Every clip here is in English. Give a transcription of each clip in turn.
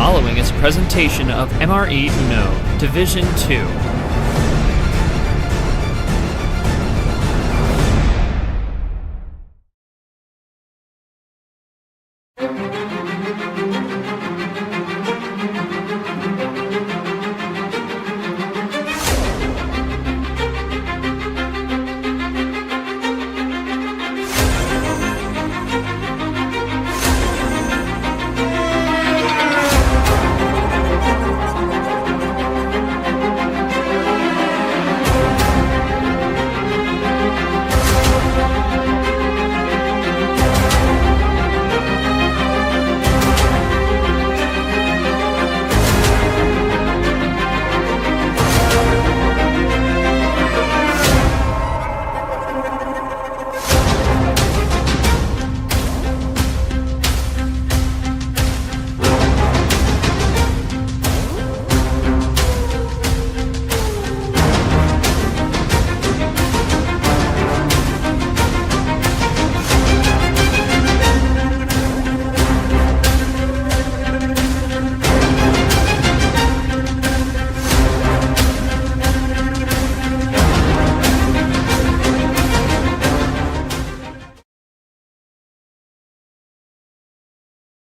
following is a presentation of MRE Uno, Division 2.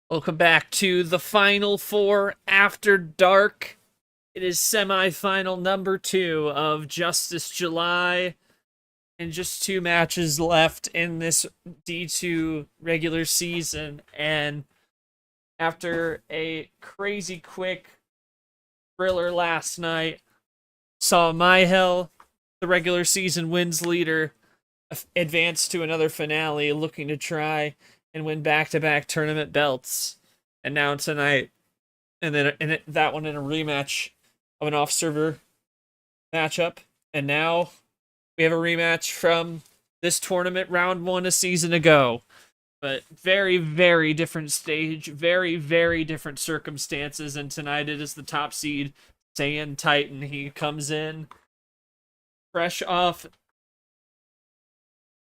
Welcome back to the Final Four After Dark. It is semifinal number 2 of Justice July, and just 2 matches left in this D2 regular season. And after a crazy quick thriller last night, saw Mihael, the regular season wins leader, advance to another finale, looking to try and win back-to-back tournament belts. And now tonight, and then that one in a rematch of an off-server matchup. And now we have a rematch from this tournament, round 1 a season ago. But very, very different stage, very, very different circumstances. And tonight it is the top seed, SaiyanTitan. He comes in fresh off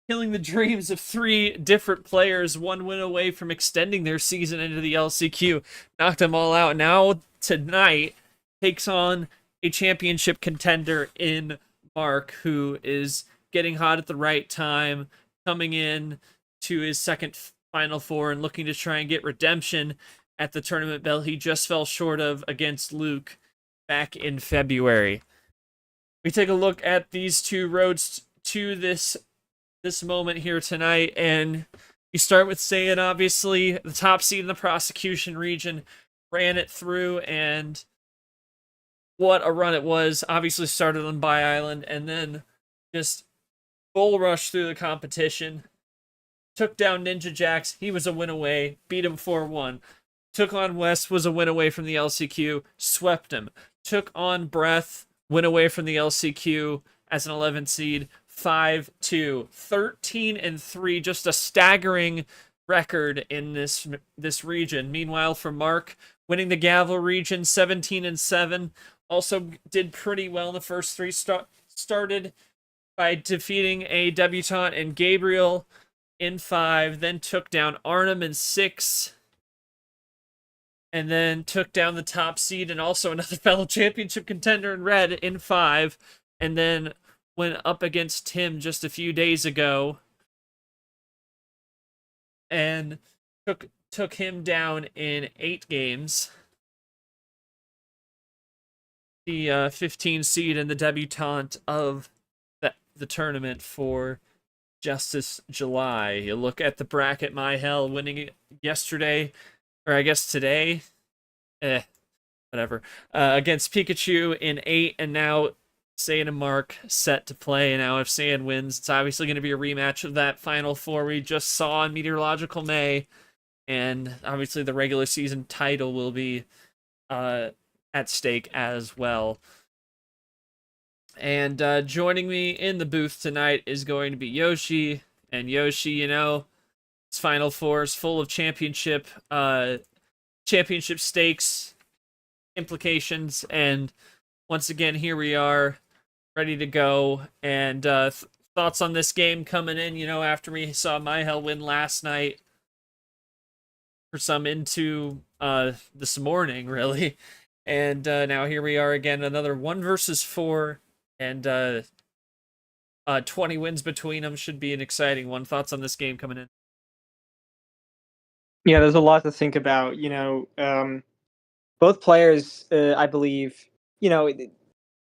killing the dreams of 3 different players, 1 win away from extending their season into the LCQ. Knocked them all out. Now, tonight, takes on a championship contender in Mark, who is getting hot at the right time, coming in to his second Final Four and looking to try and get redemption at the tournament belt he just fell short of against Luke back in February. We take a look at these 2 roads to this moment here tonight, and you start with Saiyan, obviously the top seed in the prosecution region, ran it through, and what a run it was. Obviously started on Bi Island and then just bull rush through the competition, took down Ninja Jax. He was a win away, beat him 4-1. Took on West, was a win away from the LCQ, swept him. Took on Breath, win away from the LCQ as an 11 seed, 5-2, 13-3, just a staggering record in this region. Meanwhile, for Mark, winning the GAVEL region, 17-7, also did pretty well in the first 3. Started by defeating a debutante in Gabriel in 5, then took down Arnhem in 6, and then took down the top seed and also another fellow championship contender in Red in 5, and then went up against him just a few days ago and took him down in 8 games. The 15 seed and the debutante of the tournament for Justice July. You look at the bracket, Mihael winning it yesterday, or I guess today, whatever, against Pikachu in 8, and now Saiyan and Mark set to play. Now if Saiyan wins, it's obviously going to be a rematch of that Final Four we just saw in Meteorological May, and obviously the regular season title will be at stake as well. And joining me in the booth tonight is going to be Yoshi. And Yoshi, you know, this Final Four is full of championship stakes, implications, and once again, here we are, ready to go. And thoughts on this game coming in, you know, after we saw Mihael win last night. for some into this morning, really. And now here we are again, another 1 versus 4, and 20 wins between them. Should be an exciting one. Thoughts on this game coming in? Yeah, there's a lot to think about. Both players, I believe,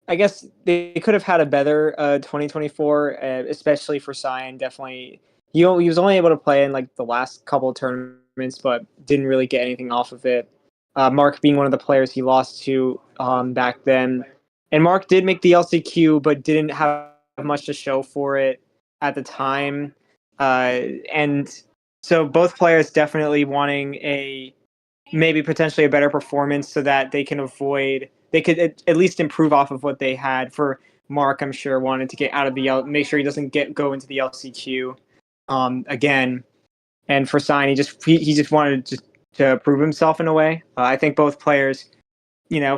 I guess they could have had a better 2024, especially for Cyan. Definitely, he was only able to play in like the last couple of tournaments, but didn't really get anything off of it. Mark being one of the players he lost to back then, and Mark did make the LCQ, but didn't have much to show for it at the time. And so both players definitely wanting a maybe potentially a better performance so that they could at least improve off of what they had. For Mark, I'm sure wanted to get out of make sure he doesn't go into the LCQ again. And for Sign, he just wanted to prove himself in a way. I think both players,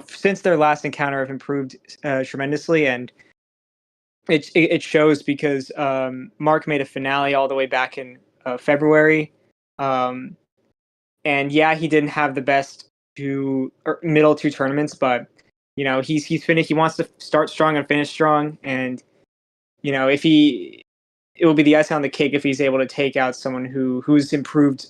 since their last encounter, have improved tremendously, and it shows because Mark made a finale all the way back in February. And yeah, he didn't have the best middle two tournaments, but he's finished. He wants to start strong and finish strong, and if it will be the icing on the cake if he's able to take out someone who's improved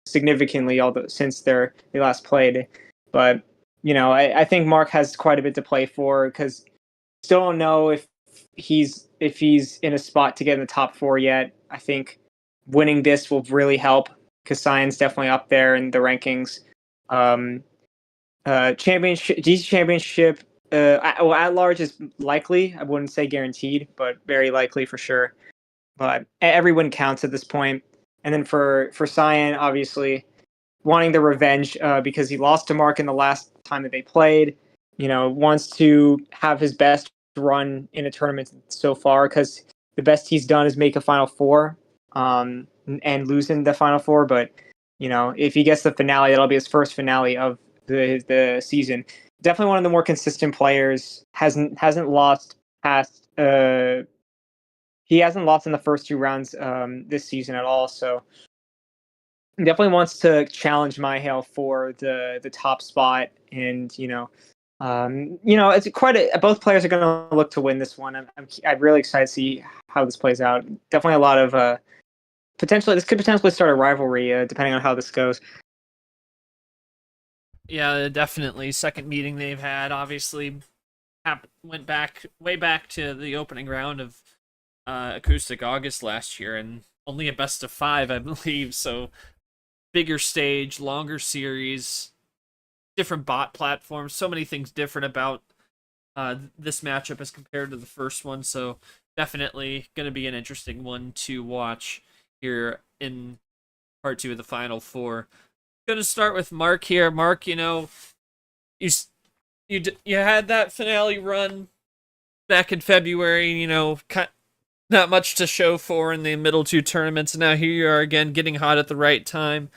significantly since they last played. But I think Mark has quite a bit to play for, because still don't know if he's in a spot to get in the top 4 yet. I think winning this will really help, because Cyan's definitely up there in the rankings. Championship, GC Championship, at large is likely. I wouldn't say guaranteed, but very likely for sure. But every win counts at this point. And then for Cyan, obviously wanting the revenge because he lost to Mark in the last time that they played. Wants to have his best run in a tournament so far, because the best he's done is make a Final Four and lose in the Final Four. But if he gets the finale, that'll be his first finale of the season. Definitely one of the more consistent players. Hasn't lost past. He hasn't lost in the first 2 rounds this season at all. So definitely wants to challenge Mihael for the top spot, and it's both players are going to look to win this one. I'm really excited to see how this plays out. Definitely a lot of this could potentially start a rivalry depending on how this goes. Yeah, definitely. Second meeting they've had, obviously, went way back to the opening round of Acoustic August last year, and only a best of 5, I believe. So bigger stage, longer series, different bot platforms, so many things different about this matchup as compared to the first one. So definitely going to be an interesting one to watch here in part 2 of the Final Four. Going to start with Mark here. Mark, you had that finale run back in February. Not much to show for in the middle 2 tournaments. And now here you are again, getting hot at the right time.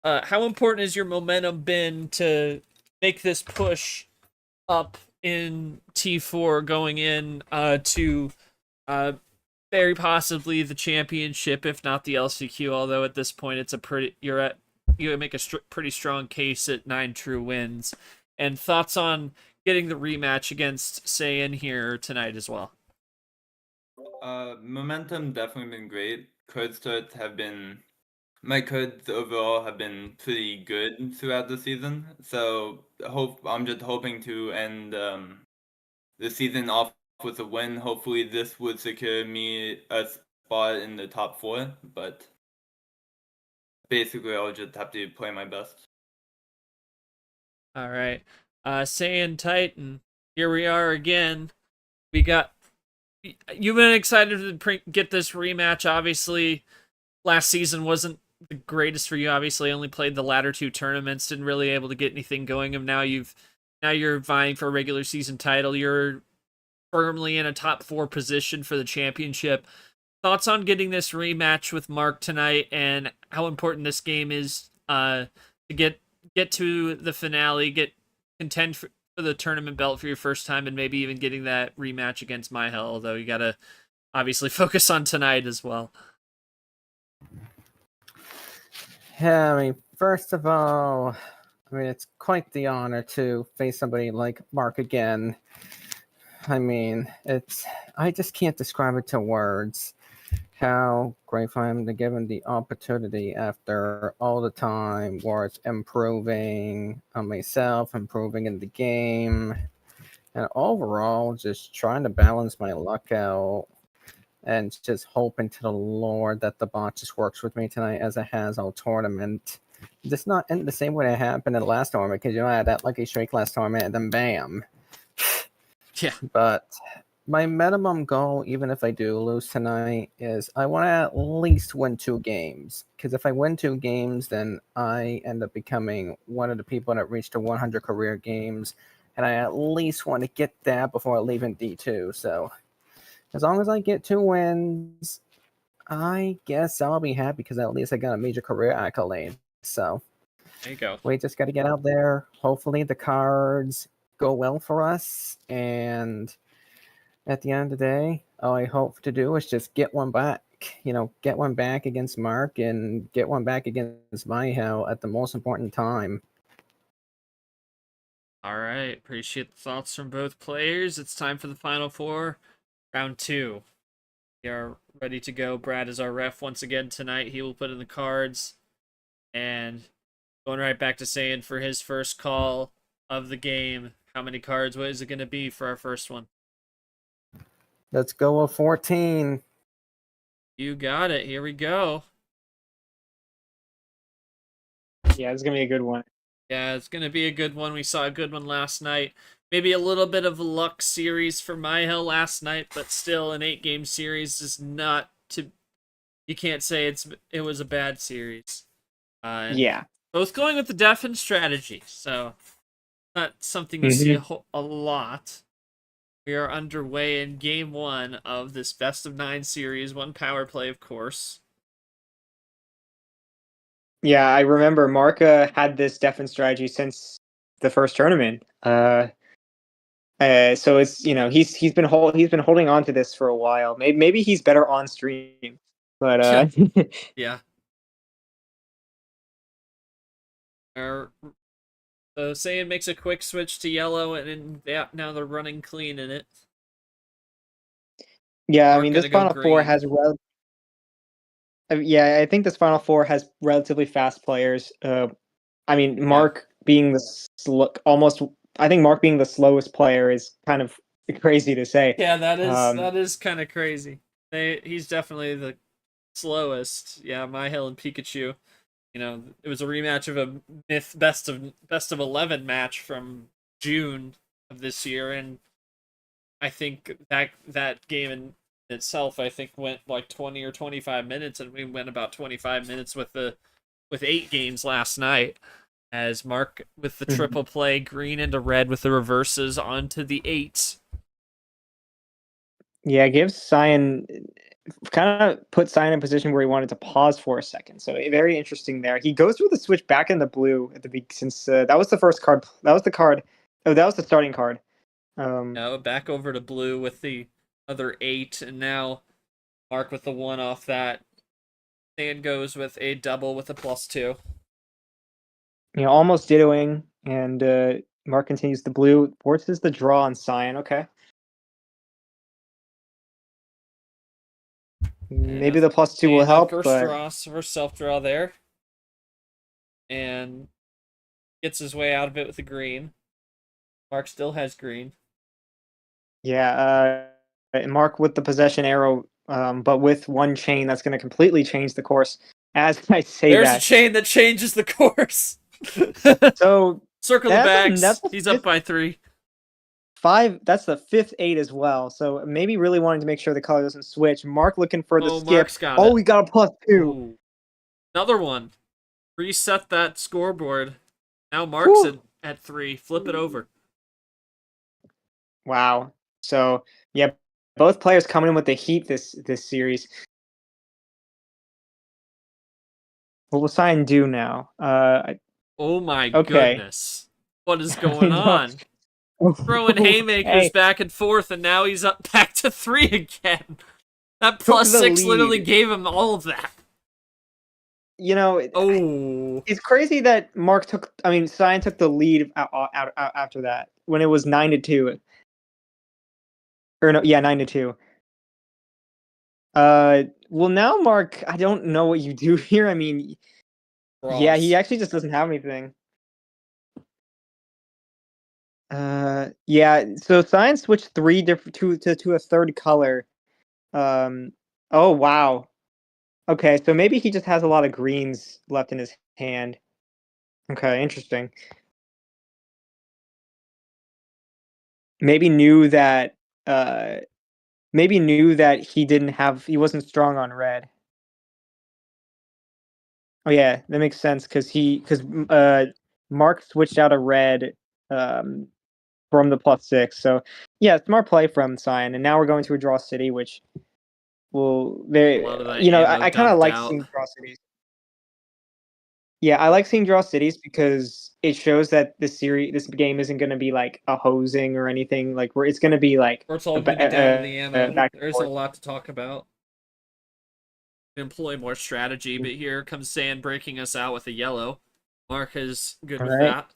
How important has your momentum been to make this push up in T4 going in to very possibly the championship, if not the LCQ? Although at this point, it's you make a pretty strong case at 9 true wins. And thoughts on getting the rematch against Saiyan here tonight as well? Momentum definitely been great. My codes overall have been pretty good throughout the season. So I'm just hoping to end the season off with a win. Hopefully this would secure me a spot in the top 4, but basically I'll just have to play my best. All right. SaiyanTitan, here we are again. You've been excited to get this rematch. Obviously, last season wasn't the greatest for you. Obviously, only played the latter 2 tournaments, didn't really able to get anything going. And now you're vying for a regular season title. You're firmly in a top 4 position for the championship. Thoughts on getting this rematch with Mark tonight, and how important this game is to get to the finale, contend for the tournament belt for your first time, and maybe even getting that rematch against Mihael, although you gotta obviously focus on tonight as well. Yeah, I mean, first of all, I mean, it's quite the honor to face somebody like Mark again. I mean, I just can't describe it to words how grateful I am to give him the opportunity after all the time was improving on myself, improving in the game, and overall just trying to balance my luck out and just hoping to the Lord that the bot just works with me tonight as it has all tournament. Just not in the same way it happened in the last tournament, because I had that lucky streak last tournament and then bam. Yeah. But my minimum goal, even if I do lose tonight, is I want to at least win 2 games. Because if I win 2 games, then I end up becoming one of the people that reached the 100 career games. And I at least want to get that before leaving D2. So as long as I get 2 wins, I guess I'll be happy because at least I got a major career accolade. So There you go. we just got to get out there. Hopefully the cards go well for us. And at the end of the day, all I hope to do is just get one back. Get one back against Mark and get one back against Mihael at the most important time. All right. Appreciate the thoughts from both players. It's time for the Final Four, round 2. We are ready to go. Brad is our ref once again tonight. He will put in the cards. And going right back to Saiyan for his first call of the game. How many cards? What is it going to be for our first one? Let's go with 14. You got it. Here we go. Yeah, it's gonna be a good one. Yeah, it's going to be a good one. We saw a good one last night. Maybe a little bit of a luck series for Mihael last night, but still an 8-game series is not to... You can't say it was a bad series. Yeah. Both going with the Defen strategy, so not something you see a lot. We are underway in game 1 of this best of 9 series. 1 power play, of course. Yeah, I remember Mark had this Defen strategy since the first tournament. So it's he's been holding on to this for a while. Maybe he's better on stream, but Yeah. So Saiyan makes a quick switch to yellow, and now they're running clean in it. yeah. I Mark mean, gonna this go Final Four green. has yeah. I think this Final Four has relatively fast players. I mean, Mark being almost. I think Mark being the slowest player is kind of crazy to say. Yeah, that is kind of crazy. He's definitely the slowest. Yeah, Mihael and Pikachu. It was a rematch of a best of 11 match from June of this year, and I think that game in itself, I think, went like 20 or 25 minutes, and we went about 25 minutes with 8 games last night. As Mark with the triple play, green into red with the reverses onto the 8s. Yeah, gives Cyan kind of put Cyan in a position where he wanted to pause for a second. So very interesting there. He goes with the switch back in the blue at the beginning, since that was the first card. That was the card. Oh, that was the starting card. Now back over to blue with the other 8, and now Mark with the 1 off that. And goes with a double with a +2. Almost dittoing, and Mark continues the blue, forces the draw on Cyan. Okay. Maybe the +2 will help, first but draw, first self draw there, and gets his way out of it with the green. Mark still has green. yeah, Mark with the possession arrow, but with one chain that's going to completely change the course. As I say, there's that a chain that changes the course. So circle the bags. He's up by 3. 5. That's the 5th 8 as well. So maybe really wanting to make sure the color doesn't switch. Mark looking for the skip. Mark's got it. We got a +2. Ooh. Another one. Reset that scoreboard. Now Mark's at 3. Flip it over. Wow. So yeah, both players coming in with the heat this series. What will Cyan do now? Oh my okay. goodness. What is going on? Throwing haymakers back and forth, and now he's up back to 3 again. That +6 literally gave him all of that. Oh, it's crazy that Cyan took the lead out after that when it was 9-2. Or no, yeah, 9-2. Well now Mark, I don't know what you do here. I mean, yeah, he draws. actually just doesn't have anything. Yeah. So Cyan switched 3 different to a third color. Oh wow. Okay, so maybe he just has a lot of greens left in his hand. Okay, interesting. Maybe knew that uh he wasn't strong on red. Oh yeah, that makes sense because Mark switched out a red um from the +6. So yeah, smart play from Cyan. And now we're going to a draw city, which will A lot of that ammo I kind of dumped like out. seeing draw cities. Yeah, I like seeing draw cities because it shows that this game isn't going to be like a hosing or anything. Like where it's going to be like Or it's all going to be down to the ammo. back and There's a forth. lot to talk about. Employ more strategy, but here comes Sand breaking us out with a yellow. Mark is good All with right. that.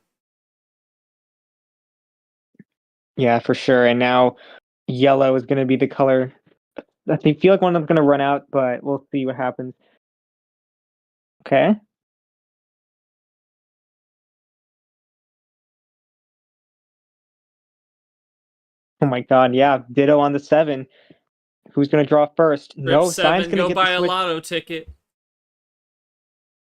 Yeah, for sure. And now yellow is going to be the color. I feel like one of them's going to run out, but we'll see what happens. Okay. Oh my God. Yeah. Ditto on the 7. Who's going to draw first? Trip No, Cyan's 7, going to go get the buy a switch. lotto ticket.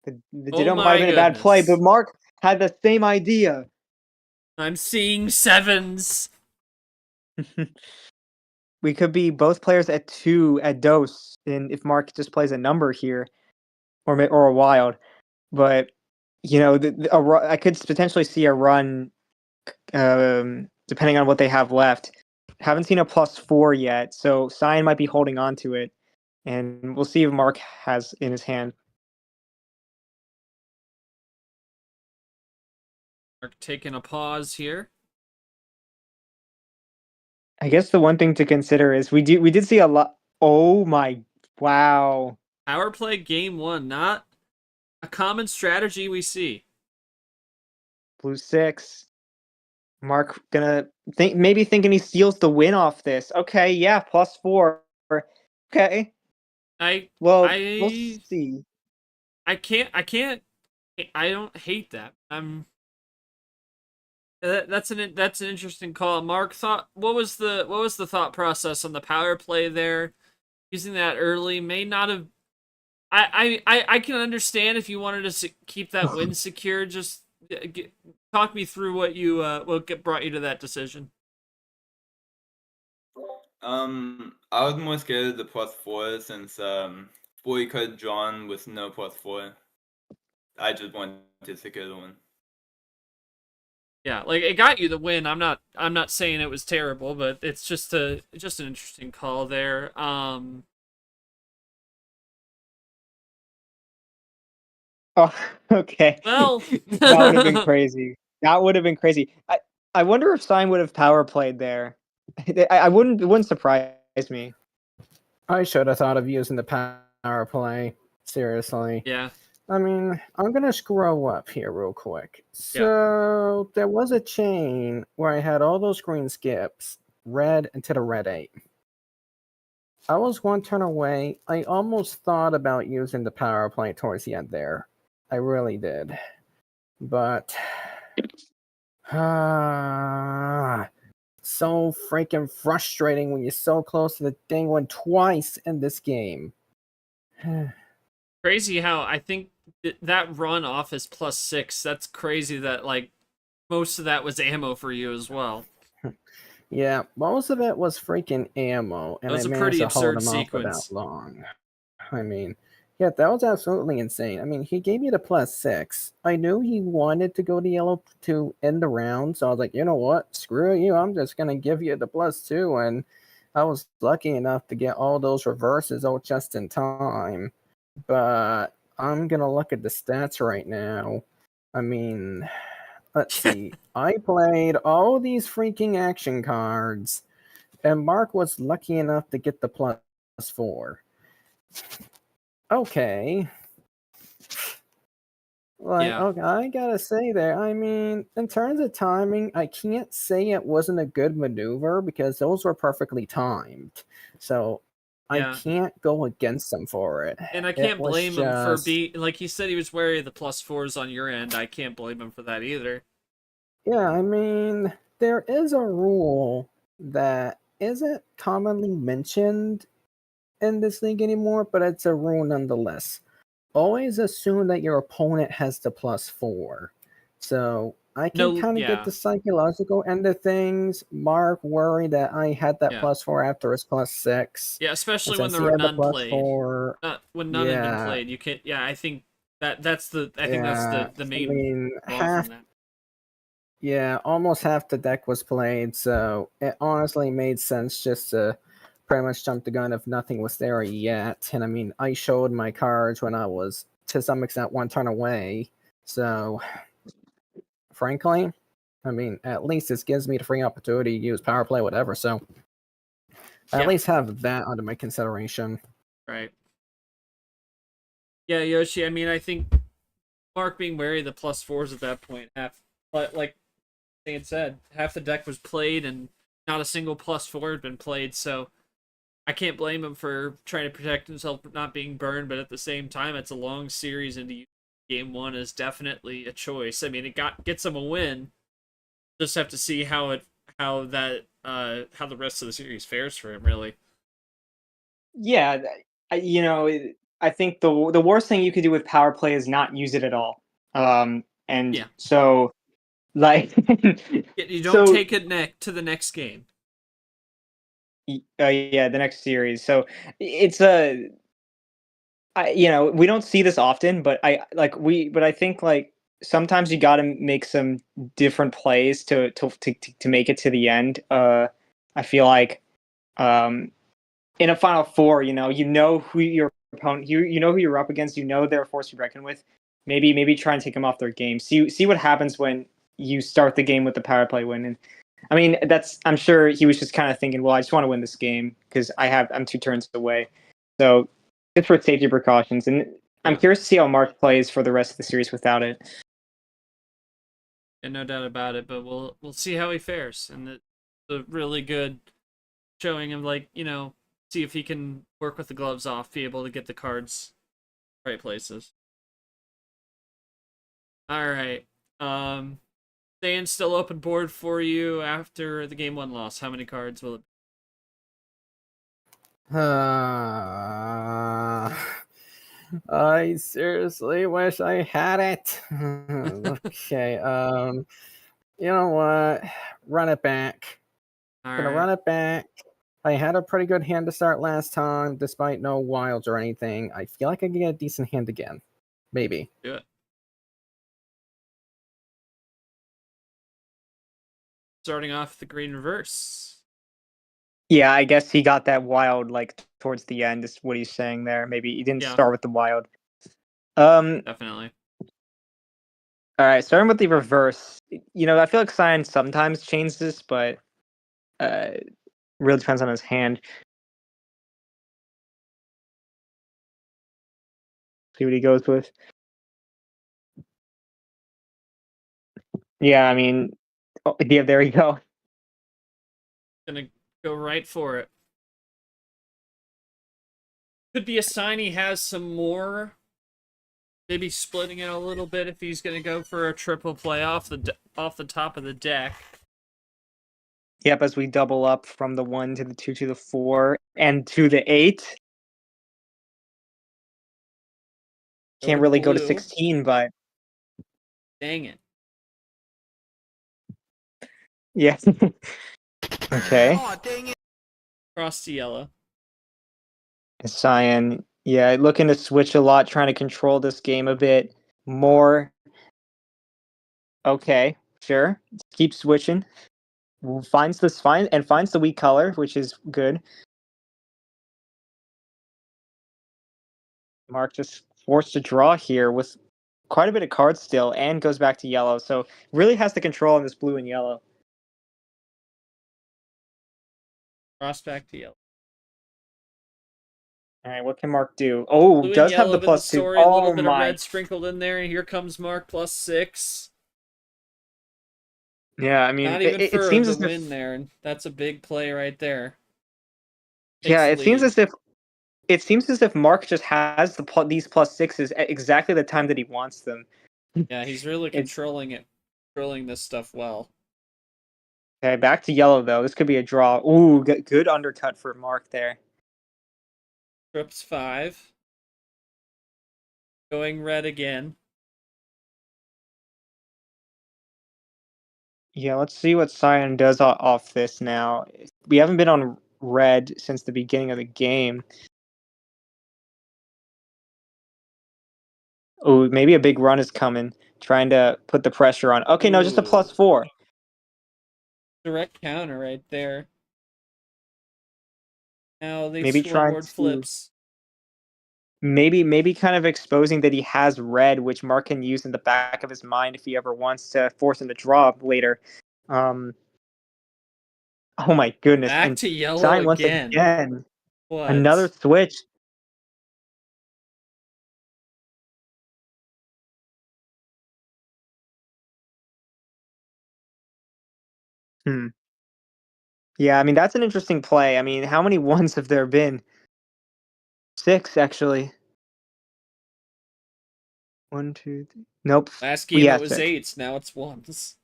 The Oh ditto might have my been a bad play, goodness. but Mark had the same idea. I'm seeing 7s. We could be both players at 2 at dose, and if Mark just plays a number here, or a wild, but I could potentially see a run, depending on what they have left. Haven't seen a +4 yet, so Cyan might be holding on to it, and we'll see if Mark has in his hand. Mark taking a pause here. I guess the one thing to consider is we did see a lot. Oh my, wow. Power play game 1, not a common strategy we see. Blue 6. Mark gonna thinking he steals the win off this. Okay, yeah, +4. Okay, I well, we'll I see. I can't I don't hate that. That's an interesting call. Mark thought what was the thought process on the power play there? Using that early may not have. I can understand if you wanted to keep that win secure. Just talk me through what brought you to that decision. I was more scared of the +4 since 4 could have drawn with no +4. I just wanted to secure the win. Yeah, like it got you the win. I'm not saying it was terrible, but it's just an interesting call there. Oh, okay. Well, That would have been crazy. That would have been crazy. I wonder if Sign would have power played there. I wouldn't. It wouldn't surprise me. I should have thought of using the power play. Seriously. yeah, I mean, I'm going to scroll up here real quick. Yeah. So there was a chain where I had all those green skips, red into the red 8. I was one turn away. I almost thought about using the power play towards the end there. I really did. But so freaking frustrating when you're so close to the dang one twice in this game. crazy how I think that run off is +6. That's crazy that like most of that was ammo for you as well. Yeah, most of it was freaking ammo, and That was I a managed pretty to hold absurd him off for that sequence. long. I mean, yeah, that was absolutely insane. I mean, he gave me the +6. I knew he wanted to go to yellow to end the round, so I was like, you know what? Screw you. I'm just going to give you the +2. And I was lucky enough to get all those reverses out just in time. But I'm going to look at the stats right now. I mean, let's see. I played all these freaking action cards, and Mark was lucky enough to get the +4. Okay. Like, Yeah. okay, I gotta say there. I mean, in terms of timing, I can't say it wasn't a good maneuver because those were perfectly timed. So I Yeah. can't go against him for it. And I It can't was blame him for just, being like he said he was wary of the +4s on your end. I can't blame him for that either. yeah, I mean, there is a rule that isn't commonly mentioned in this league anymore, but it's a rule nonetheless. Always assume that your opponent has the +4. So I can No, kind of get yeah. the psychological end of things. Mark worried that I had that Yeah. +4 after his +6. Yeah, And especially when since there he were had the none played. +4, When none had been yeah, played, you can't. Yeah, I think that's the. I think that's yeah. the I main mean, draw from that. yeah, almost half the deck was played, so it honestly made sense just to pretty much jump the gun if nothing was there yet. And I mean, I showed my cards when I was to some extent one turn away. So, frankly, I mean, at least this gives me the free opportunity to use power play, whatever. So, I at Yeah. least have that under my consideration. Right. Yeah, Yoshi. I mean, I think Mark being wary of the +4s at that point, but like Dan said, half the deck was played and not a single +4 had been played. So I can't blame him for trying to protect himself from not being burned. But at the same time, it's a long series, and game one is definitely a choice. I mean, gets him a win. Just have to see how the rest of the series fares for him. Really. Yeah, I think the worst thing you could do with power play is not use it at all. And Yeah. so like You don't so take it to the next game. yeah, the next series. So it's we don't see this often, but I think like sometimes you got to make some different plays to make it to the end. I feel like um in a final four, you know who your opponent, you know who you're up against, they're a force to be reckoned with. Maybe try and take them off their game. See what happens when you start the game with the power play win. And I mean, I'm sure he was just kind of thinking, well, I just want to win this game because I'm 2 turns away. So just for safety precautions. And I'm Yeah. curious to see how Mark plays for the rest of the series without it. And no doubt about it, but we'll see how he fares. And the really good showing him, like, see if he can work with the gloves off, be able to get the cards right places. All right. Staying still open board for you after the game one loss. How many cards will it be? I seriously wish I had it. Okay, you know what? Run it back. All Gonna right. run it back. I had a pretty good hand to start last time, despite no wilds or anything. I feel like I can get a decent hand again. Maybe. Do it. Starting off the green reverse. Yeah, I guess he got that wild like towards the end is what he's saying there. Maybe he didn't Yeah. start with the wild. Definitely. All right, starting with the reverse. I feel like Cyan sometimes changes this, but really depends on his hand. See what he goes with. Yeah, I mean, yeah, there you go. Gonna go right for it. Could be a sign he has some more. Maybe splitting it a little bit if he's gonna go for a triple play off the top of the deck. Yep, as we double up from the 1 to the 2 to the 4 and to the 8. Can't really go to blue. 16, but Dang it. yeah. Okay. Cross to yellow. Cyan, yeah, looking to switch a lot, trying to control this game a bit more. Okay, sure. Keep switching. Finds the weak color, which is good. Mark just forced to draw here with quite a bit of cards still, and goes back to yellow. So really has the control on this blue and yellow. Cross back to yellow. All right, what can Mark do? Oh, Blue and does have yellow the in the +2. story, a little Oh bit of my. red sprinkled in there, and here comes Mark +6. Yeah, I mean, Not even it for seems the as if. win there, and that's a big play right there. Takes Yeah, the it seems lead. as if. It seems as if Mark just has these +6s at exactly the time that he wants them. Yeah, he's really It's controlling this stuff well. okay. Back to yellow though. This could be a draw. Ooh, good undercut for Mark there. Trips 5. Going red again. Yeah, let's see what Cyan does off this now. We haven't been on red since the beginning of the game. Oh, maybe a big run is coming, trying to put the pressure on. Okay, no, just a Ooh. +4. Direct counter right there. Now the Maybe trying scoreboard to flips. maybe kind of exposing that he has red, which Mark can use in the back of his mind if he ever wants to force him to draw later. Um, oh my goodness! Back And to yellow Cyan once again. again another What? switch. Hmm. Yeah, I mean that's an interesting play. I mean, how many ones have there been? 6 actually. 1, 2, 3. Nope. Last We game it have was 6. 8s, now it's 1s.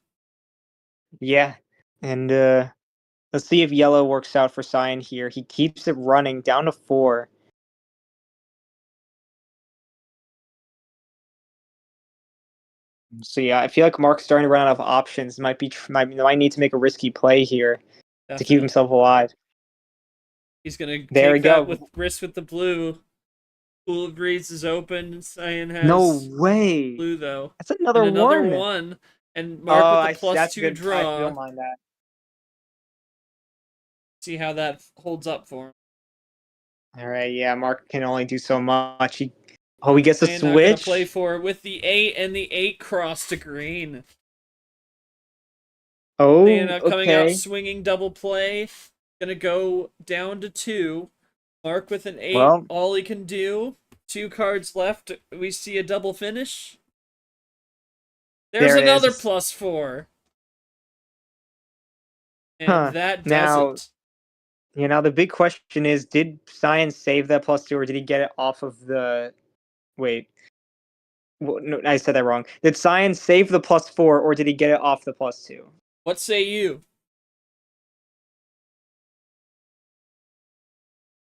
Yeah, and let's see if yellow works out for Cyan here. He keeps it running down to 4. So yeah, I feel like Mark's starting to run out of options. Might need to make a risky play here to keep Definitely. himself alive. He's gonna There we take that go. with risk with the blue. Pool of Grease is open. Cyan No has way. blue though. That's And another another one. one. And Mark Oh, with the I plus that's 2 good. I draw. don't mind that. See how that holds up for him. All right, yeah, Mark can only do so much. He gets a Cyan not gonna play switch. for it with the 8 and the 8 cross to green. Oh, Cyan coming out okay. swinging double play. Gonna go down to 2. Mark with an 8. Well, All he can do. 2 cards left. We see a double finish. There's there it another is. +4. And Huh. that does Now, it. the big question is, did Science save that +2, or did he get it off of the? Wait. No, I said that wrong. Did Science save the +4, or did he get it off the +2? What say you?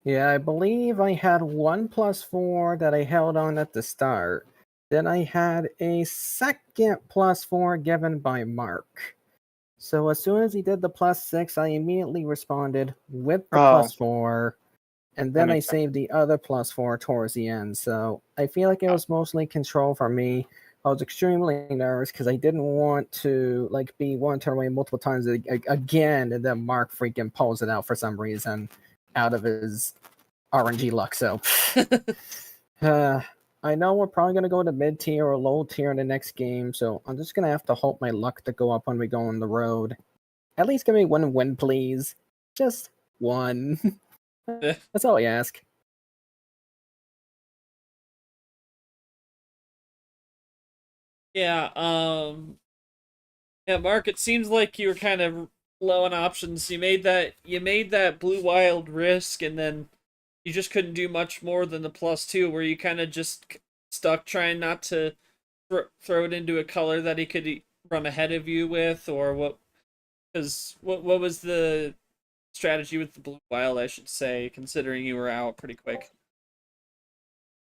Yeah, I believe I had one +4 that I held on at the start. Then I had a second +4 given by Mark. So as soon as he did the +6, I immediately responded with the Oh, +4, and that then I makes sense. saved the other +4 towards the end. So I feel like it was mostly control for me. I was extremely nervous because I didn't want to be one turn away multiple times again, and then Mark freaking pulls it out for some reason out of his RNG luck. So I know we're probably gonna go to mid tier or low tier in the next game. So I'm just gonna have to hope my luck to go up when we go on the road. At least give me one win, please. Just one. That's all I ask. Yeah, yeah, Mark, it seems like you were kind of low on options. You made that blue wild risk, and then you just couldn't do much more than the +2, where you kind of just stuck trying not to throw it into a color that he could run ahead of you with, or what? Because what was the strategy with the blue wild? I should say, considering you were out pretty quick.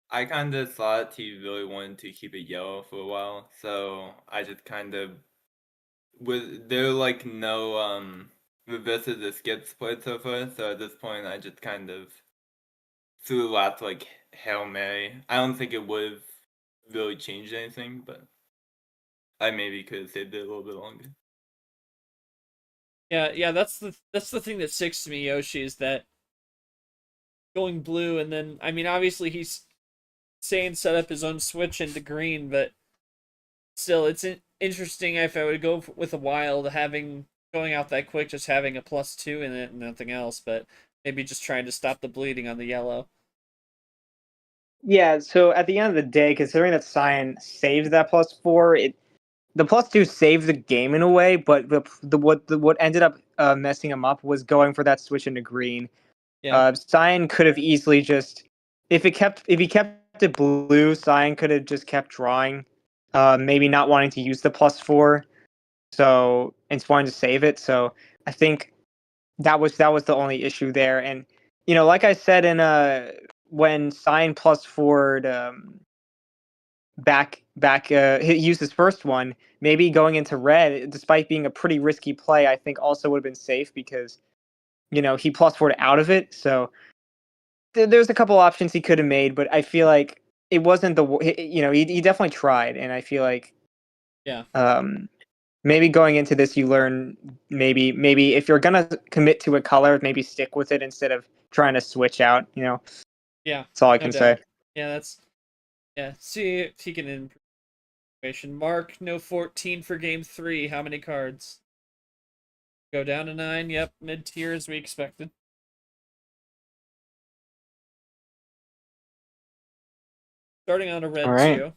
I kind of thought he really wanted to keep it yellow for a while, so I just kind of with there like no reverses or skips played so far. So at this point, I just kind of threw the last like Hail Mary. I don't think it would have really changed anything, but I maybe could have saved it a little bit longer. Yeah, that's the thing that sticks to me, Yoshi, is that going blue, and then I mean, obviously he's saying set up his own switch into green, but still, it's interesting if I would go with a wild, going out that quick, just having a +2 in it and nothing else, but maybe just trying to stop the bleeding on the yellow. Yeah, so at the end of the day, considering that Cyan saved that +4, the +2 saved the game in a way, but what ended up messing him up was going for that switch into green. Yeah. Cyan could have easily just if he kept it blue, Cyan could have just kept drawing, maybe not wanting to use the +4, so and just wanting to save it. So I think that was the only issue there. And like I said in when Cyan +4'd back he used his first one, maybe going into red, despite being a pretty risky play, I think also would have been safe because he +4'd out of it. So there's a couple options he could have made, but I feel like it wasn't he definitely tried, and I feel like Yeah. maybe going into this you learn maybe if you're gonna commit to a color, maybe stick with it instead of trying to switch out. Yeah. That's all I No can doubt. say. Yeah. See if he can improve. Mark, no 14 for game 3. How many cards? Go down to 9. Yep, mid tier as we expected. Starting on a All red right. 2.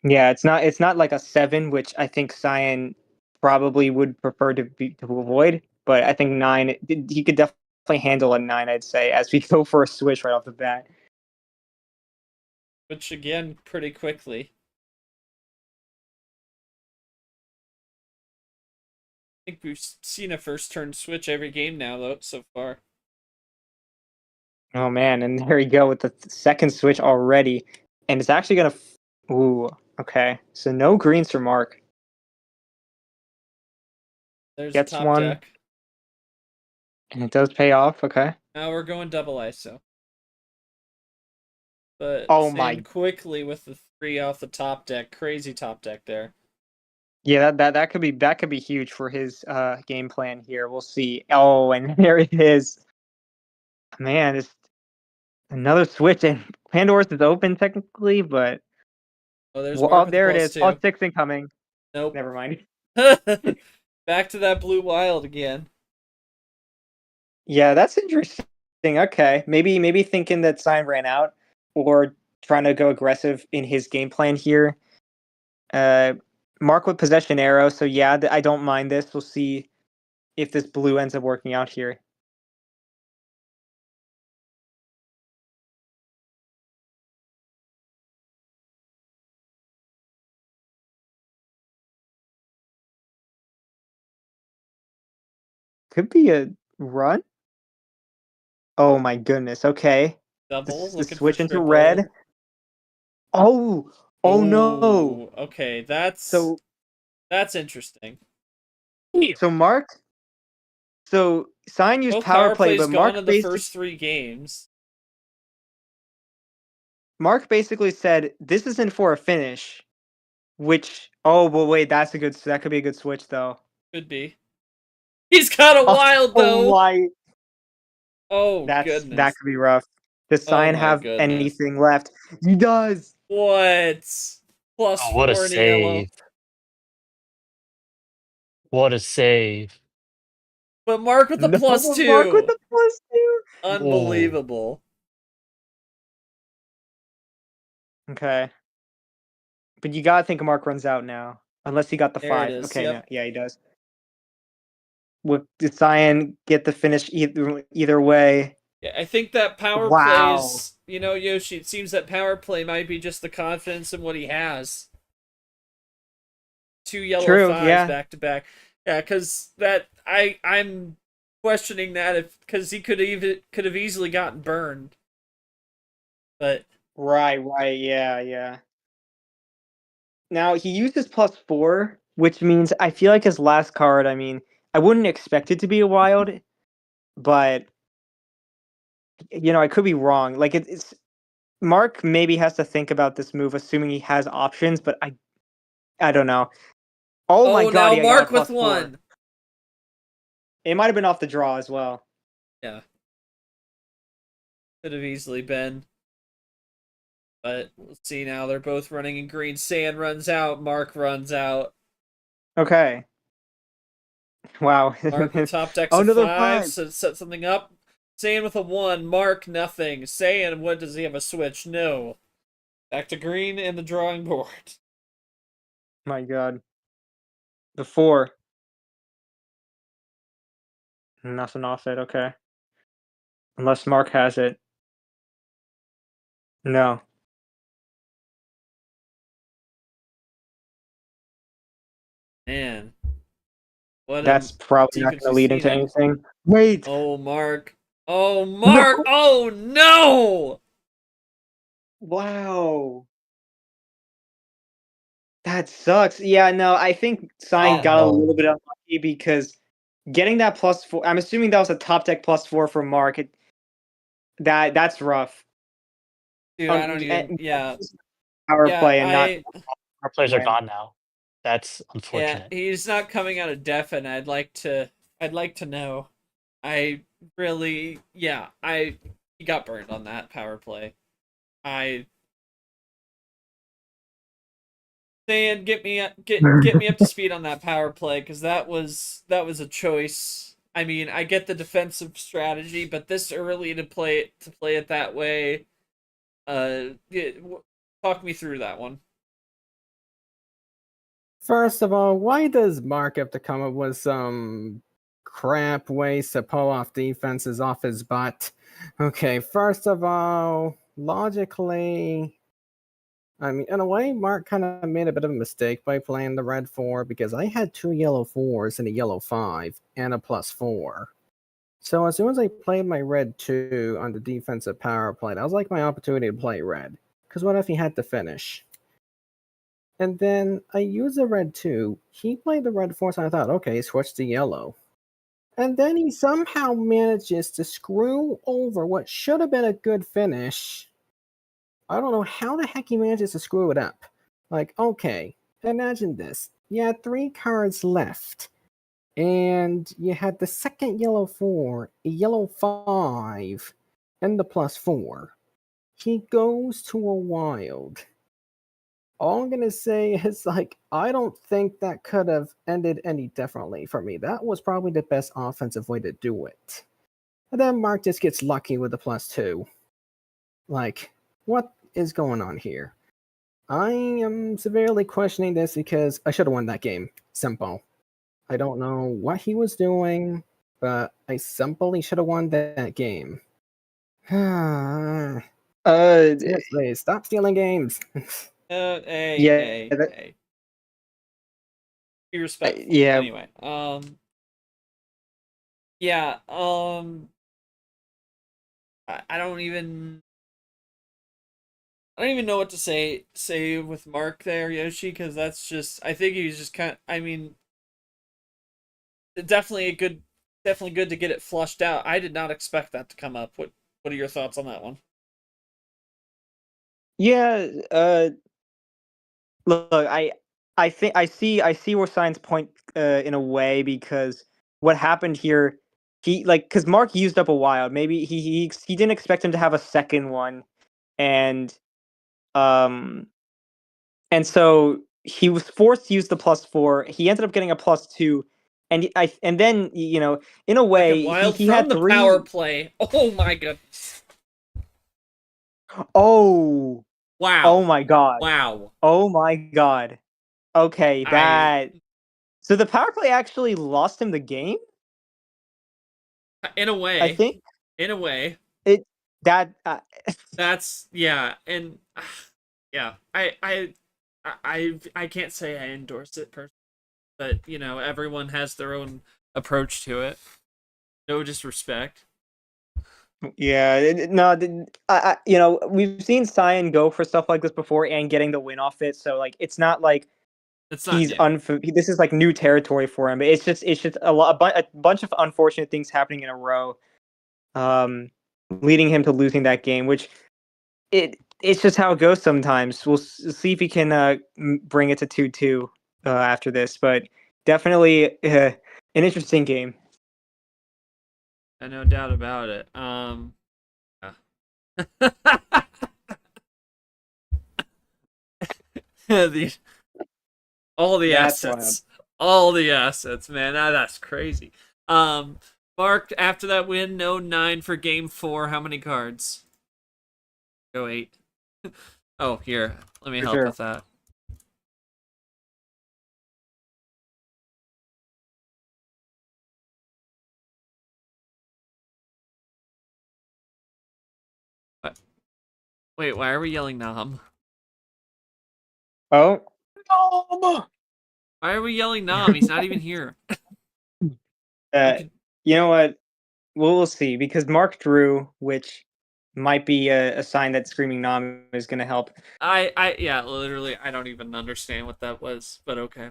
Yeah, it's not like a 7, which I think Cyan probably would prefer to avoid, but I think 9 he could definitely handle a 9, I'd say, as we go for a switch right off the bat. Which again, pretty quickly. I think we've seen a first turn switch every game now, though, so far. Oh man, and there you go with the second switch already, and it's actually gonna. Ooh, okay. So no greens for Mark. There's a Gets top one, deck. and it does pay off. Okay. Now we're going double ISO. But Oh same my. quickly with the 3 off the top deck. Crazy top deck there. Yeah, that could be huge for his game plan here. We'll see. Oh, and there it is. Man, it's another switch, and Pandora's is open technically, but Oh, there's well, Mark oh, with the there it is. +2. +6 incoming. Nope. Never mind. Back to that blue wild again. Yeah, that's interesting. Okay, maybe thinking that Sign ran out, or trying to go aggressive in his game plan here. Uh, Mark with possession arrow. So yeah, I don't mind this. We'll see if this blue ends up working out here. Could be a run. Oh my goodness. Okay. Double, The looking for switch into triple. red. Oh. Oh no. Okay, that's So interesting. Mark. So Sign used Both power power play, plays but gone in the first 3 games. Mark basically said this isn't for a finish. Which oh well wait, that could be a good switch though. Could be. He's got a wild Oh though. my, Oh that goodness. could be rough. Does Oh Sign my have goodness. anything left? He does. What? Oh, what a +4 in yellow. save. What a save. But Mark with the No, but Mark with +2. the +2. Oh. Unbelievable. Okay, but you gotta think Mark runs out now, unless he got the There it 5. is. Okay, no, Yep. yeah, he does. Did Cyan get the finish either way? Yeah, I think that power Wow. plays, Yoshi, it seems that power play might be just the confidence in what he has. 2 yellow True. 5s Yeah. back to back. Yeah, because I'm questioning that because he could have easily gotten burned. But Right. Right. Yeah. Yeah. Now he used his +4, which means I feel like his last card. I mean, I wouldn't expect it to be a wild, but I could be wrong. Like it's Mark maybe has to think about this move, assuming he has options. But I don't know. Oh my god, now yeah, I got a Mark with +4. 1. It might have been off the draw as well. Yeah. Could have easily been. But let's see now. They're both running in green. Sand runs out. Mark runs out. Okay. Wow. Mark with top decks Oh, of another 5, 5. so set something up. Saiyan with a 1. Mark, nothing. Saiyan, what does he have a switch? No. Back to green and the drawing board. My God. The 4. Nothing off it. Okay. Unless Mark has it. No. Man. What a That's probably not sequence going to we've lead seen into in. anything. Wait. Oh, Mark. Oh, No. Mark. Oh, no. Wow. That sucks. Yeah, no, I think Sign Oh got a little no. bit unlucky because getting that +4, I'm assuming that was a top deck +4 for Mark. That's rough. Dude, I don't even. And Yeah. power Yeah, play and not Our players are win. gone now. That's Yeah, unfortunate. he's not coming out of def, and I'd like to know. I really, yeah, he got burned on that power play. I saying get me up to speed on that power play because that was a choice. I mean, I get the defensive strategy, but this early to play it that way, yeah, talk me through that one. First of all, why does Mark have to come up with some crap ways to pull off defenses off his butt? Okay, first of all, logically, I mean, in a way, Mark kind of made a bit of a mistake by playing the red 4 because I had 2 yellow 4s and a yellow 5 and a +4. So as soon as I played my red 2 on the defensive power play, that was like my opportunity to play red. Because what if he had to finish? And then I used the red 2. He played the red 4, so I thought, okay, switch to yellow. And then he somehow manages to screw over what should have been a good finish. I don't know how the heck he manages to screw it up. Like, okay, imagine this. You had 3 cards left. And you had the second yellow 4, a yellow 5, and the +4. He goes to a wild. All I'm gonna say is, like, I don't think that could have ended any differently for me. That was probably the best offensive way to do it. And then Mark just gets lucky with the +2. Like, what is going on here? I am severely questioning this because I should have won that game. Simple. I don't know what he was doing, but I simply should have won that game. Seriously, stop stealing games. Hey, Yeah, hey, hey. Be respectful. yeah. Anyway, yeah, I don't even know what to say with Mark there, Yoshi, because that's just I think he's just kind. I mean, definitely good to get it flushed out. I did not expect that to come up. What are your thoughts on that one? Yeah, look, I think I see where Science point in a way because what happened here, he like because Mark used up a wild. Maybe he didn't expect him to have a second one, and um and so he was forced to use the +4. He ended up getting a +2, and then in a Second way wild he from had the power 3. play. Oh my goodness! Oh, oh Wow, my God, wow. oh my God. Okay, I so the power play actually lost him the game. in a I way, think in a way. it that That's yeah, and yeah, I can't say I endorse it personally, but everyone has their own approach to it. No disrespect. yeah, no, we've seen Cyan go for stuff like this before and getting the win off it. So like, it's not like It's not new. this is like new territory for him. It's just a bunch of unfortunate things happening in a row, leading him to losing that game. Which it's just how it goes sometimes. We'll see if he can bring it to 2-2 after this, but definitely an interesting game. No doubt about it. Yeah. the all the That's wild. assets, all the assets, man. That's crazy. Um, Mark, after that win, no 9 for game 4. How many cards? Go 8. Oh, here. Let me For help sure. with that. What? Wait, why are we yelling Nom? Oh, Why are we yelling Nom? He's not even here. uh, could- you know what? We'll see, because Mark drew, which might be a sign that Screaming Nom is going to help. Yeah, literally, I don't even understand what that was, but okay.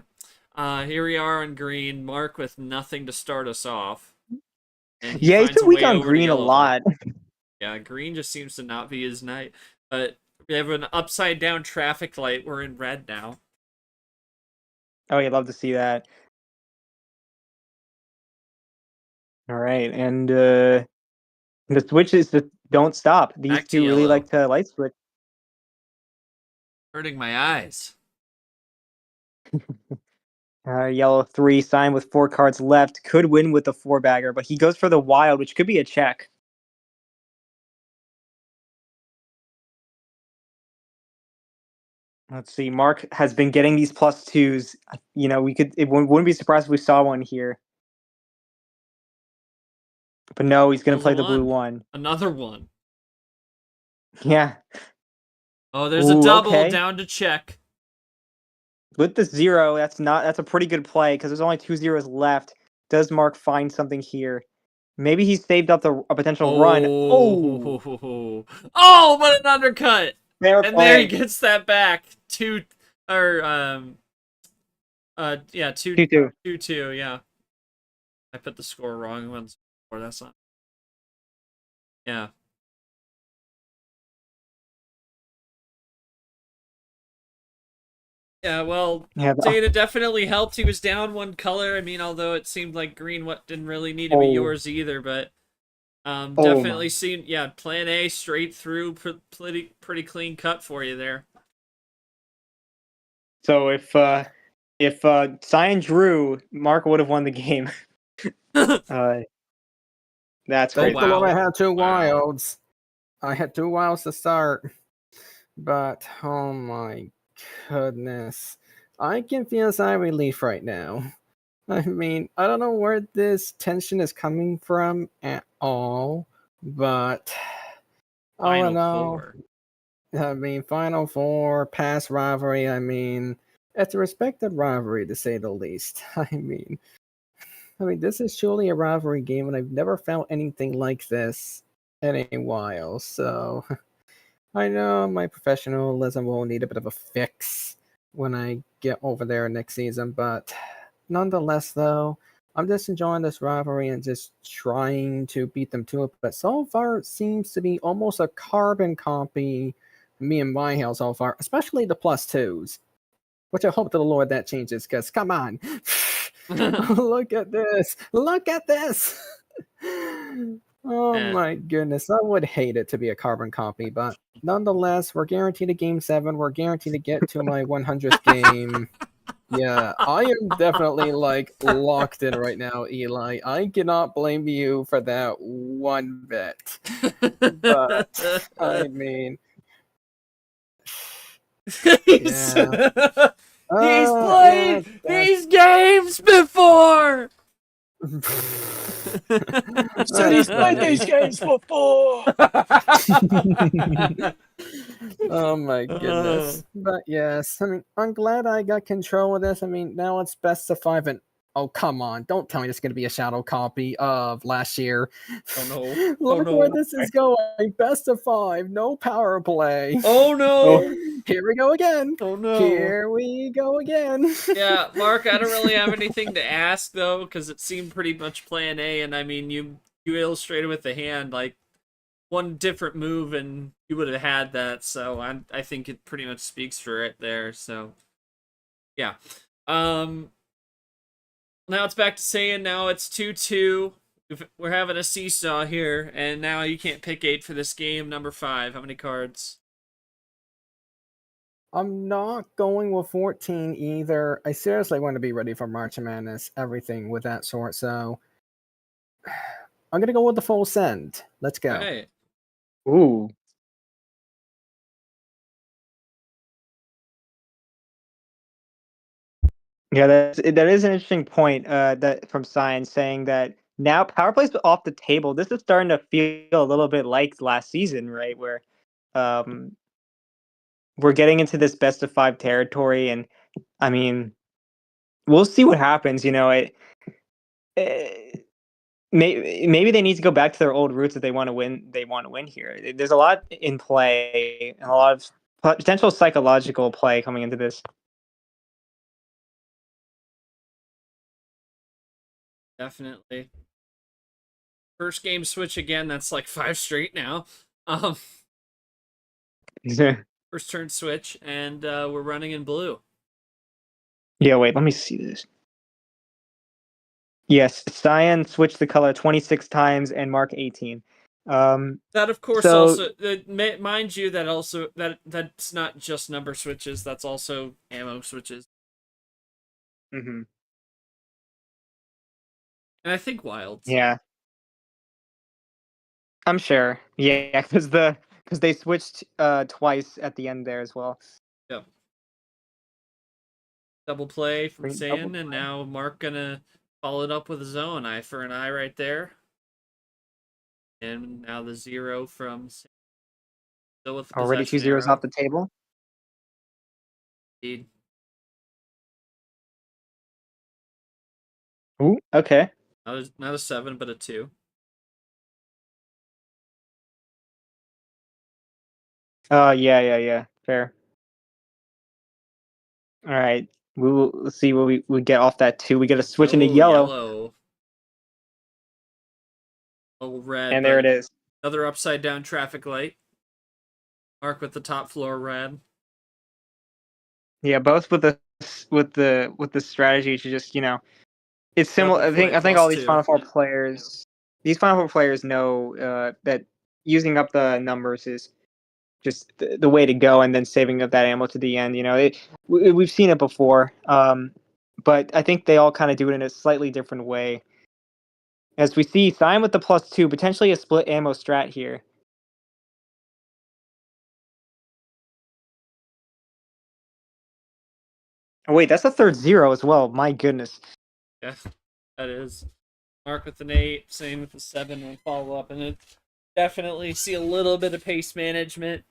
Here we are on green. Mark with nothing to start us off. And he Yeah, he's finds been a weak way on over to green a yellow here. lot. Yeah, green just seems to not be his night. But we have an upside down traffic light. We're in red now. Oh, you'd love to see that. All right, and the switches that don't stop. These Back to two really yellow. like to light switch. Hurting my eyes. Yellow 3 signed with 4 cards left. Could win with the 4-bagger, but he goes for the wild, which could be a check. Let's see. Mark has been getting these +2s. You know, wouldn't be surprised if we saw one here. But no, he's going to Pulls a play the blue 1. Another one. Yeah. Oh, there's a Ooh, double okay. down to check. With the 0, that's a pretty good play, because there's only 2 zeros left. Does Mark find something here? Maybe he saved up a potential run. Oh, Oh, but an undercut. fair And there he play. gets that back. 2 yeah, 2-2. 2-2, yeah. I put the score wrong once before. That's not. Yeah. Yeah, well, Yeah. Data definitely helped. He was down 1 color. I mean, although it seemed like green didn't really need to be yours either, but definitely my. seen, yeah, plan A straight through, pretty clean cut for you there. So if Cyan drew, Mark would have won the game. That's Oh, Praise crazy. the Lord, wow. I had 2 Wow. wilds. I had 2 wilds to start. But, oh my goodness. I can feel a sigh of relief right now. I mean, I don't know where this tension is coming from at all, but all in Final all, 4. I mean, Final Four, past rivalry, I mean, it's a respected rivalry to say the least. I mean, this is truly a rivalry game, and I've never felt anything like this in a while. So I know my professionalism will need a bit of a fix when I get over there next season, but nonetheless, though, I'm just enjoying this rivalry and just trying to beat them to it. But so far, it seems to be almost a carbon copy. Me and Mihael so far, especially the +2s, which I hope to the Lord that changes. Because come on, look at this! Look at this! Oh Eh. my goodness, I would hate it to be a carbon copy, but nonetheless, we're guaranteed a game 7. We're guaranteed to get to my 100th game. Yeah, I am definitely like locked in right now, Eli. I cannot blame you for that one bit. But I mean, he's, yeah. he's Yeah, played these games before. Said he's played these games before. Oh my goodness. But yes, I mean, I'm glad I got control of this. I mean, now it's best of 5 and oh, come on. Don't tell me it's going to be a shadow copy of last year. Oh no. Look where this is going. Best of 5, no power play. Oh no. Here we go again. Oh no. Here we go again. Yeah, Mark, I don't really have anything to ask though, because it seemed pretty much plan A, and I mean you illustrated with the hand like one different move and you would have had that, so I think it pretty much speaks for it there. So yeah. Now it's back to saying now it's 2-2. We're having a seesaw here, and now you can't pick 8 for this game. Number 5. How many cards? I'm not going with 14 either. I seriously want to be ready for March Madness, everything with that sort. So I'm gonna go with the full send. Let's go. Right. Ooh. Yeah, that is an interesting point. That from Science saying that now power plays off the table. This is starting to feel a little bit like last season, right? Where, um, we're getting into this best of 5 territory, and I mean, we'll see what happens. Maybe they need to go back to their old roots if they want to win. They want to win here. There's a lot in play and a lot of potential psychological play coming into this. Definitely. First game switch again. That's like 5 straight now. First turn switch, and we're running in blue. Yeah, wait, let me see this. Yes, Cyan switched the color 26 times and Mark 18. That of course So- also mind you that's not just number switches. That's also ammo switches, mhm. and I think wilds. Yeah, I'm sure. Yeah, because they switched twice at the end there as well. Yep. Double play from Double Saiyan, play. and now Mark gonna follow it up with his own eye for an eye right there. And now the 0 from Saiyan. Still with the Already 2 possession zeros arrow. off the table. Indeed. Ooh, okay. Not a 7, but a 2. Yeah. Fair. All right. Let's see what we get off that 2. We get a switch into yellow. Oh, red. And there it is. Another upside down traffic light. Mark with the top floor red. Yeah, both with the strategy to just, it's similar. Double play I think all these +2. Final Four players know that using up the numbers is just the way to go, and then saving up that ammo to the end. We've seen it before, but I think they all kind of do it in a slightly different way. As we see, Cyan with the +2, potentially a split ammo strat here. Oh wait, that's a third 0 as well. My goodness. Yeah, that is. Mark with an 8, same with the 7 and follow up, and it definitely see a little bit of pace management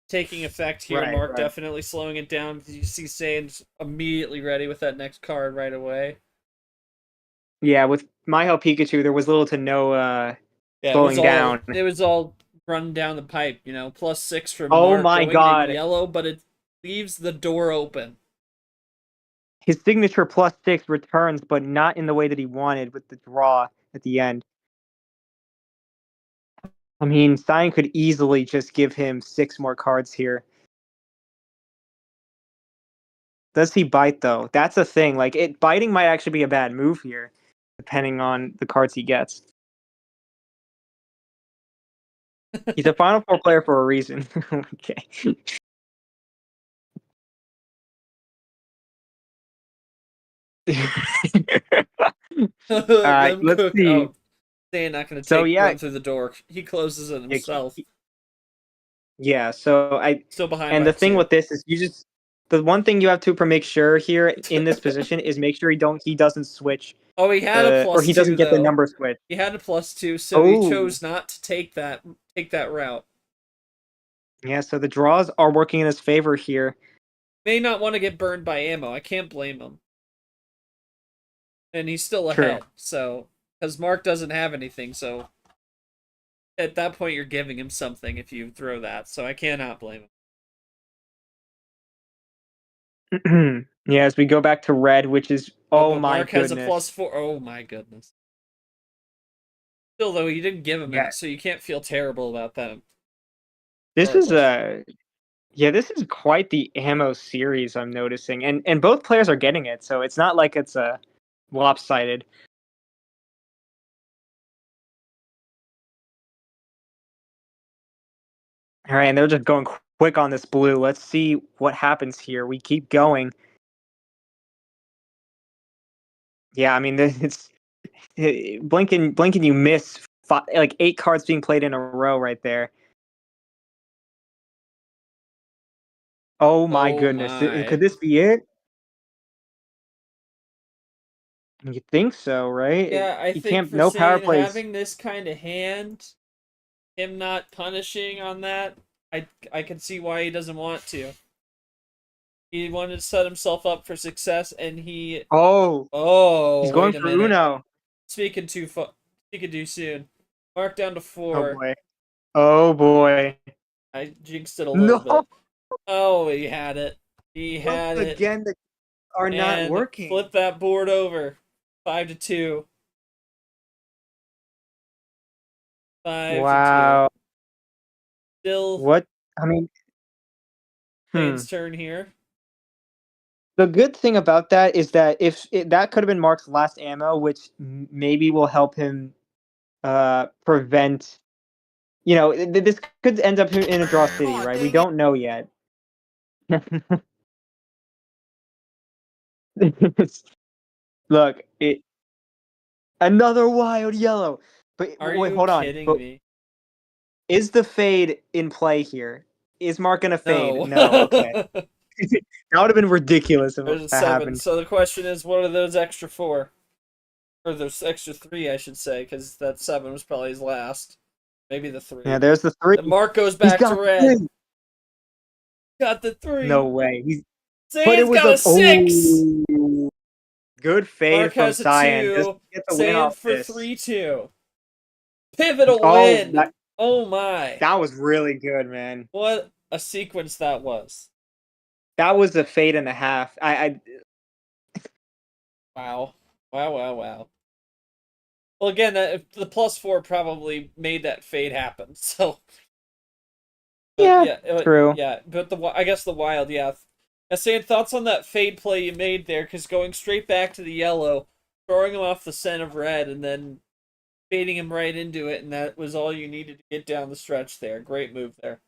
taking effect here. Right, Mark right. definitely slowing it down because you see Saiyans immediately ready with that next card right away. Yeah, with Mihael Pikachu, there was little to no Yeah, slowing down. It was all run down the pipe, +6 for Oh Mark my going God. to yellow, but it leaves the door open. His signature +6 returns, but not in the way that he wanted with the draw at the end. I mean, Cyan could easily just give him 6 more cards here. Does he bite though? That's a thing. Like biting might actually be a bad move here, depending on the cards he gets. He's a Final Four player for a reason. Okay. Them let's cook. see. Oh, Saiyan not going So, to yeah. run through the door. He closes it himself. Yeah. So Still behind. and by the thing 2. with this is the one thing you have to make sure here in this position is make sure he doesn't switch. Oh, he had a or he +2 doesn't get the though. number switch. He had a +2, so he Oh. chose not to take that route. Yeah, so the draws are working in his favor here. May not want to get burned by ammo. I can't blame him. And he's still True. ahead, so because Mark doesn't have anything, so at that point you're giving him something if you throw that. So I cannot blame him. Yeah, as we go back to red, which is oh but my Mark goodness. has a +4. Oh my goodness. Still though, you didn't give him Yeah. it, so you can't feel terrible about that. This is Regardless. this is quite the ammo series I'm noticing, and both players are getting it, so it's not like it's a lopsided. All right, and they're just going quick on this blue. Let's see what happens here. We keep going. Yeah, I mean, Blink and you miss like 8 cards being played in a row right there. Oh my goodness. Could this be it? You think so, right? Yeah, I You think can't, for no power Saiyan plays. having this kind of hand, him not punishing on that, I can see why he doesn't want to. He wanted to set himself up for success, and he. Oh, Oh, he's going wait a for minute. Uno. Speaking too soon. Mark down to Oh 4. boy. Oh boy. I jinxed it a little No. bit. Oh, he had it. He had Once it. again, they are not And working. flip that board over. 5-2. 5-2. Wow. Still What? I mean, Zane's turn here. the good thing about that is that if that could have been Mark's last ammo, which maybe will help him prevent. This could end up in a draw city, Oh, right? dang We it. don't know yet. Look, another wild yellow. But Are wait, you hold on. kidding But me? is the fade in play here? Is Mark gonna fade? No. No. Okay. That would have been ridiculous if There's a that 7. happened. So the question is, what are those extra 4? Or those extra 3, I should say, because that 7 was probably his last. Maybe the 3. Yeah, there's the 3. The Mark goes He's back to got red. 3. Got the 3. No way. But it Zane's was got a 6. Good fade Mark from has a Cyan. Just 2. get the win Zane off for this. 3-2. Pivotal Oh, win. Oh my. that was really good, man. What a sequence that was. That was a fade and a half. Wow. Wow. Well, again, the +4 probably made that fade happen. So, but true. yeah. But I guess the wild, yeah. Saying thoughts on that fade play you made there, because going straight back to the yellow, throwing him off the scent of red, and then fading him right into it, and that was all you needed to get down the stretch there. Great move there.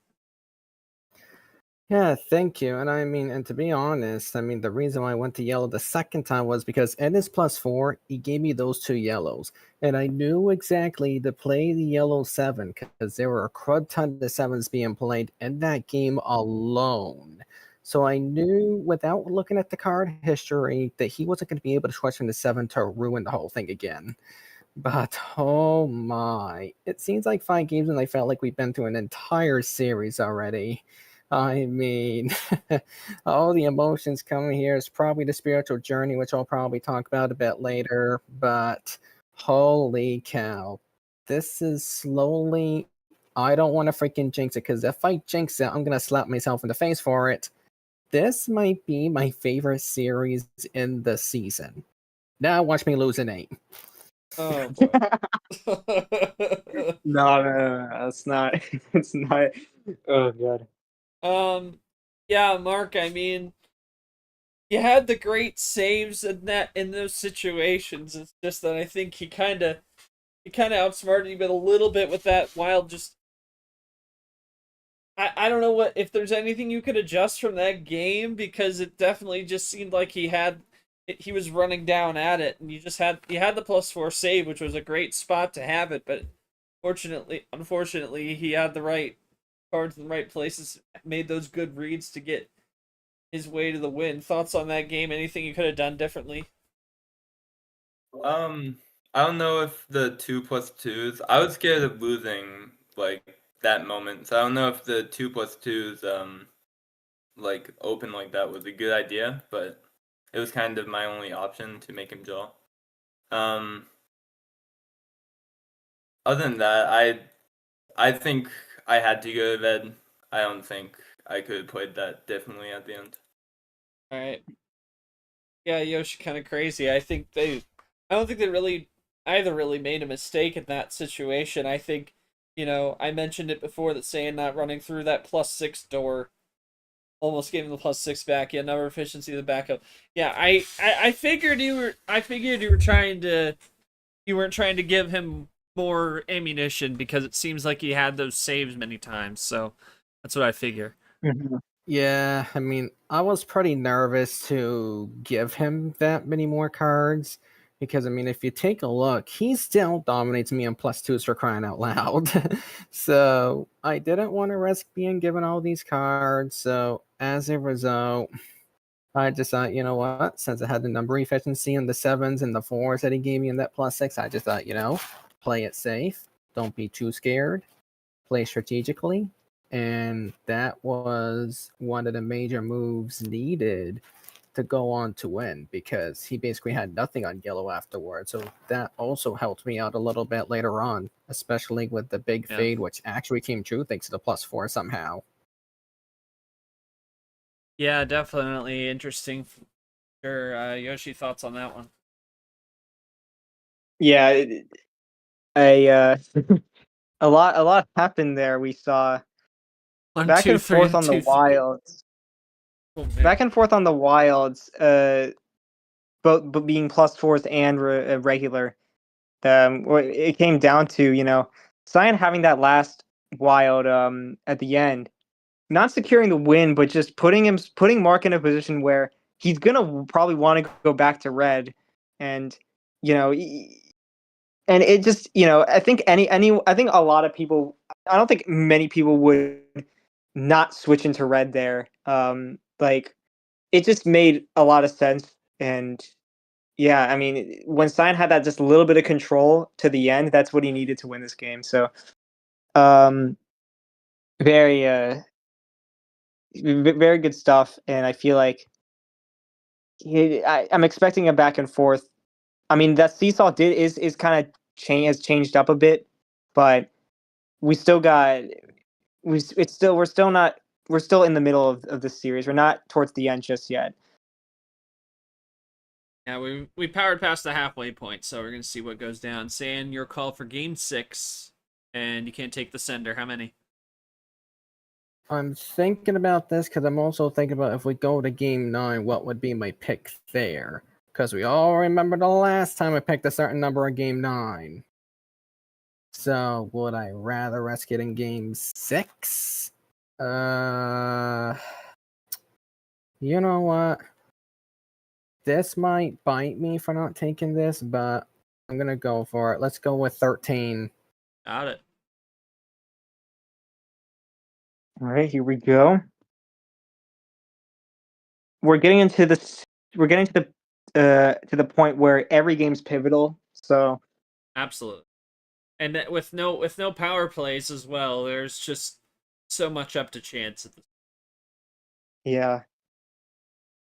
Yeah, thank you. And I mean, and to be honest, I mean, the reason why I went to yellow the second time was because in his +4, he gave me those 2 yellows. And I knew exactly to play the yellow 7 because there were a crud ton of 7s being played in that game alone. So I knew without looking at the card history that he wasn't going to be able to switch from the 7 to ruin the whole thing again. But oh my, it seems like 5 games and I felt like we've been through an entire series already. I mean, all the emotions coming here is probably the spiritual journey, which I'll probably talk about a bit later. But holy cow, this is slowly. I don't want to freaking jinx it because if I jinx it, I'm going to slap myself in the face for it. This might be my favorite series in the season. Now watch me lose an 8. Oh boy. No, that's not. It's not. Oh god. Yeah, Mark. I mean, you had the great saves in those situations. It's just that I think he kind of outsmarted you, but a little bit with that wild. Just I don't know what if there's anything you could adjust from that game, because it definitely just seemed like he was running down at it, and you had the +4 save, which was a great spot to have it, but unfortunately, he had the right cards in the right places, made those good reads to get his way to the win. Thoughts on that game? Anything you could have done differently? I don't know if the 2+2s. I was scared of losing like that moment, so I don't know if the 2+2s like open like that was a good idea, but it was kind of my only option to make him draw. Other than that, I think I had to go to bed. I don't think I could have played that differently at the end. All right. Yeah, Yoshi kind of crazy. I don't think they really either really made a mistake in that situation. I think, I mentioned it before that Saiyan not running through that +6 door almost gave him the +6 back. Yeah, number efficiency of the backup. Yeah, I figured you were trying to you weren't trying to give him more ammunition, because it seems like he had those saves many times. So that's what I figure. Yeah, I mean, I was pretty nervous to give him that many more cards Because, I mean, if you take a look, he still dominates me on +2s for crying out loud. So I didn't want to risk being given all these cards. So as a result, I just thought, you know what? Since I had the number efficiency and the 7s and the 4s that he gave me in that +6, I just thought, play it safe. Don't be too scared. Play strategically. And that was one of the major moves needed to go on to win, because he basically had nothing on yellow afterwards. So that also helped me out a little bit later on, especially with the big fade, which actually came true thanks to the +4 somehow. Yeah, definitely interesting. Sure, Yoshi, thoughts on that one? Yeah, a lot happened there. We saw One, back two, and three, forth and on the two, three. wilds. Oh, man. Back and forth on the wilds. Both being +4s and regular. It came down to Cyan having that last wild at the end, not securing the win, but just putting Mark in a position where he's gonna probably want to go back to red, and and it just I think I think a lot of people, I don't think many people would not switch into red there. Like it just made a lot of sense, and yeah, I mean, when Cyan had that just a little bit of control to the end, that's what he needed to win this game. So, um, very, very good stuff, and I feel like I'm expecting a back and forth. I mean, that seesaw is kind of has changed up a bit, but we still got we're still in the middle of the series. We're not towards the end just yet. Yeah, we powered past the halfway point, so we're gonna see what goes down. Saying your call for game 6, and you can't take the sender. How many? I'm thinking about this because I'm also thinking about if we go to game 9, what would be my pick there? Because we all remember the last time I picked a certain number in game 9. So would I rather risk it in game 6? You know what? This might bite me for not taking this, but I'm gonna go for it. Let's go with 13. Got it. All right, here we go. We're getting into this. We're getting to the point where every game's pivotal. So Absolutely. And with no power plays as well, there's just so much up to chance at this. yeah.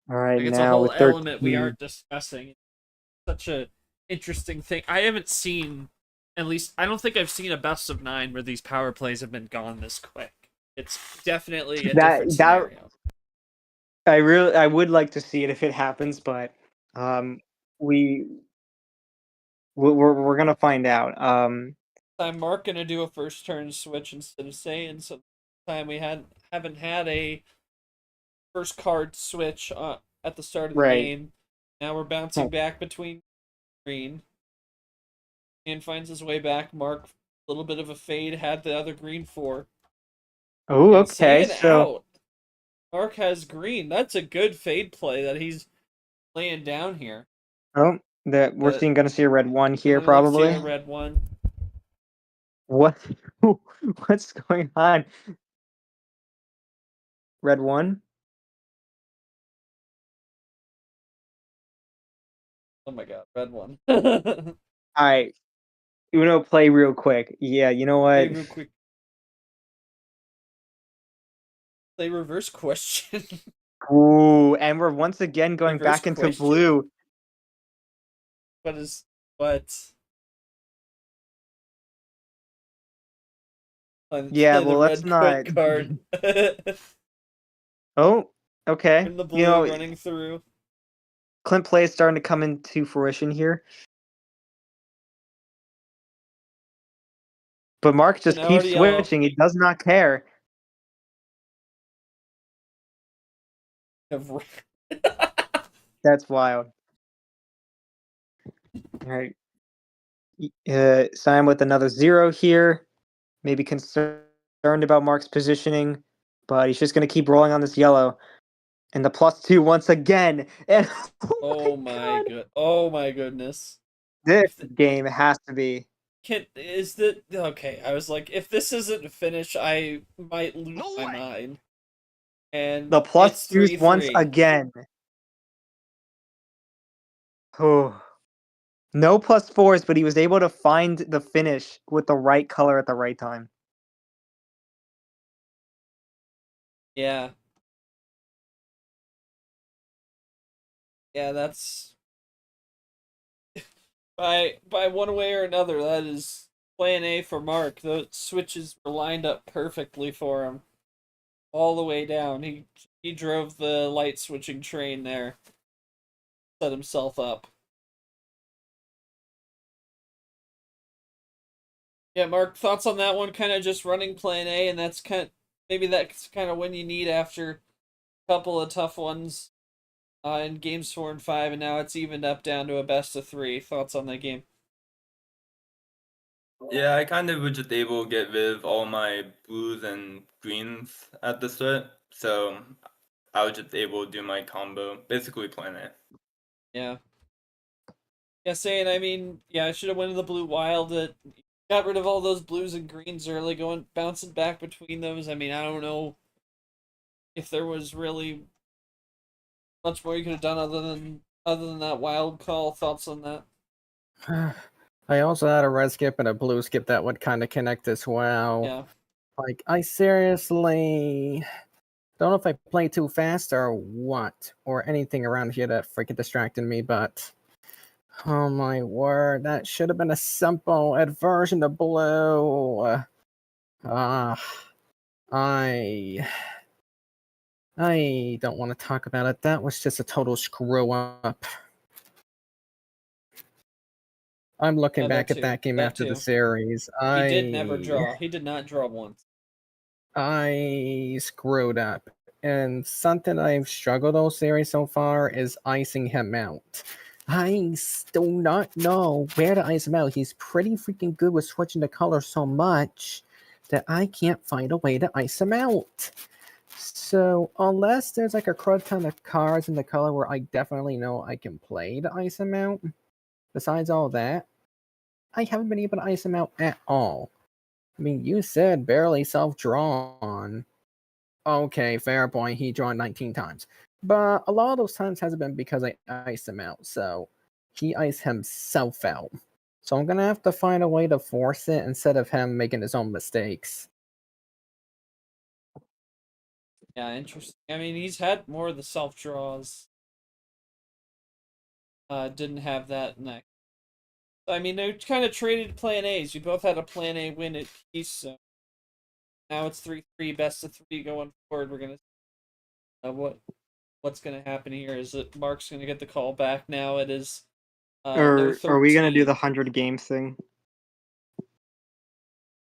All right, Like, it's a now whole with element we 13. aren't discussing. Such a interesting thing. I haven't seen, at least I don't think I've seen a best of 9 where these power plays have been gone this quick. It's definitely a different scenario. I would like to see it if it happens, but we we're gonna find out. I'm Mark gonna do a first turn switch instead of saying, so time we haven't had a first card switch at the start of the Right. game. Now we're bouncing back between green. And finds his way back. Mark, a little bit of a fade, had the other green 4. Oh, And okay. Saiyan So out. Mark has green. That's a good fade play that he's laying down here. we're But gonna see a red 1 here we're gonna see probably. a red 1. What what's going on? Red 1? Oh my god, red 1. All right. Uno play real quick. Yeah, you know Hey, what? real quick. Play reverse question. Ooh, and we're once again going Reverse back into question? blue. What? Yeah, Play the well, let's red not. quick card. Oh, okay. And the blue running through. Clint play is starting to come into fruition here. But Mark just now keeps already yellow. switching. He does not care. That's wild. All right. Sign with another 0 here. Maybe concerned about Mark's positioning, but he's just going to keep rolling on this yellow. And the +2 once again. And Oh my Oh my goodness. this game has to be. Is that okay? I was like, if this isn't a finish, I might lose No my way. mind. And The it's +2s once 3-3. again. Oh. No +4s, but he was able to find the finish with the right color at the right time. Yeah. Yeah, that's by one way or another, that is plan A for Mark. The switches were lined up perfectly for him. All the way down. He drove the light switching train there. Set himself up. Yeah, Mark, thoughts on that one? Kind of just running plan A, and that's maybe that's kind of when you need after a couple of tough ones in games 4 and 5, and now it's evened up down to a best of 3. Thoughts on that game? Yeah, I kind of was just able to get rid of all my blues and greens at the start, so I was just able to do my combo, basically plan it. Yeah. Yeah, saying, I mean, yeah, I should have went to the blue wild. That got rid of all those blues and greens early, bouncing back between those. I mean, I don't know if there was really much more you could have done other than that wild call. Thoughts on that? I also had a red skip and a blue skip that would kind of connect as well. Yeah. Like, I seriously don't know if I played too fast or what, or anything around here that freaking distracted me, but oh my word, that should have been a simple aversion to blue. Ah, I don't want to talk about it. That was just a total screw up. I'm looking Yeah, back at that game That after the too. series. He did never draw. He did not draw once. I screwed up. And something I've struggled all series so far is icing him out. I do not know where to ice him out. He's pretty freaking good with switching the color so much that I can't find a way to ice him out. So unless there's like a crud ton of cards in the color where I definitely know I can play to ice him out, besides all that, I haven't been able to ice him out at all. I mean, you said barely self-drawn. Okay, fair point. He drawn 19 times. But a lot of those times hasn't been because I iced him out. So he iced himself out. So I'm going to have to find a way to force it instead of him making his own mistakes. Yeah, interesting. I mean, he's had more of the self draws. Didn't have that next. I mean, they kind of traded plan A's. You both had a plan A win at peace, so now it's 3-3, best of 3 going forward. We're gonna what's gonna happen here is that Mark's gonna get the call back now. It is no Or are we gonna do 13. the 100 games thing?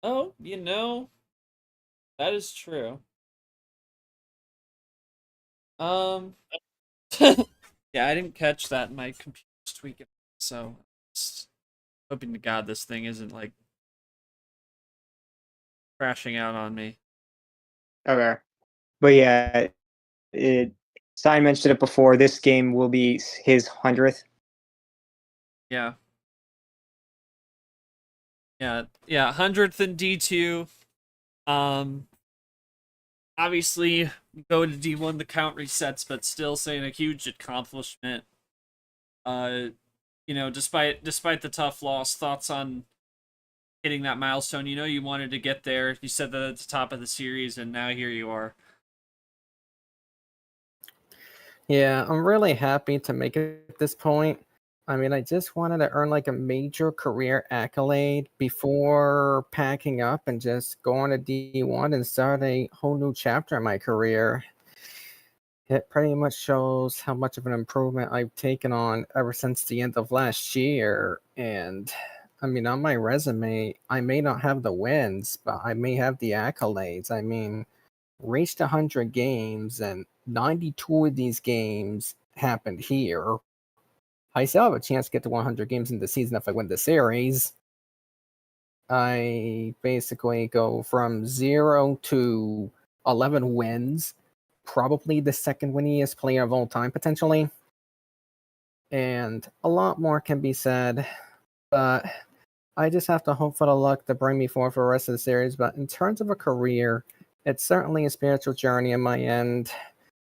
Oh, that is true. Um, yeah, I didn't catch that in my computer tweaking, so just hoping to God this thing isn't like crashing out on me. Okay. But yeah, Stein mentioned it before. This game will be his 100th. Yeah. Yeah, 100th in D2. Obviously go to D1 the count resets, but still saying a huge accomplishment. Despite the tough loss, thoughts on hitting that milestone. You wanted to get there. You said that at the top of the series, and now here you are. Yeah, I'm really happy to make it at this point. I mean, I just wanted to earn like a major career accolade before packing up and just going to D1 and start a whole new chapter in my career. It pretty much shows how much of an improvement I've taken on ever since the end of last year. And I mean, on my resume, I may not have the wins, but I may have the accolades. I mean, reached 100 games, and 92 of these games happened here. I still have a chance to get to 100 games in the season if I win the series. I basically go from 0 to 11 wins probably the second winningest player of all time, potentially. And a lot more can be said, but I just have to hope for the luck to bring me forward for the rest of the series. But in terms of a career, it's certainly a spiritual journey on my end.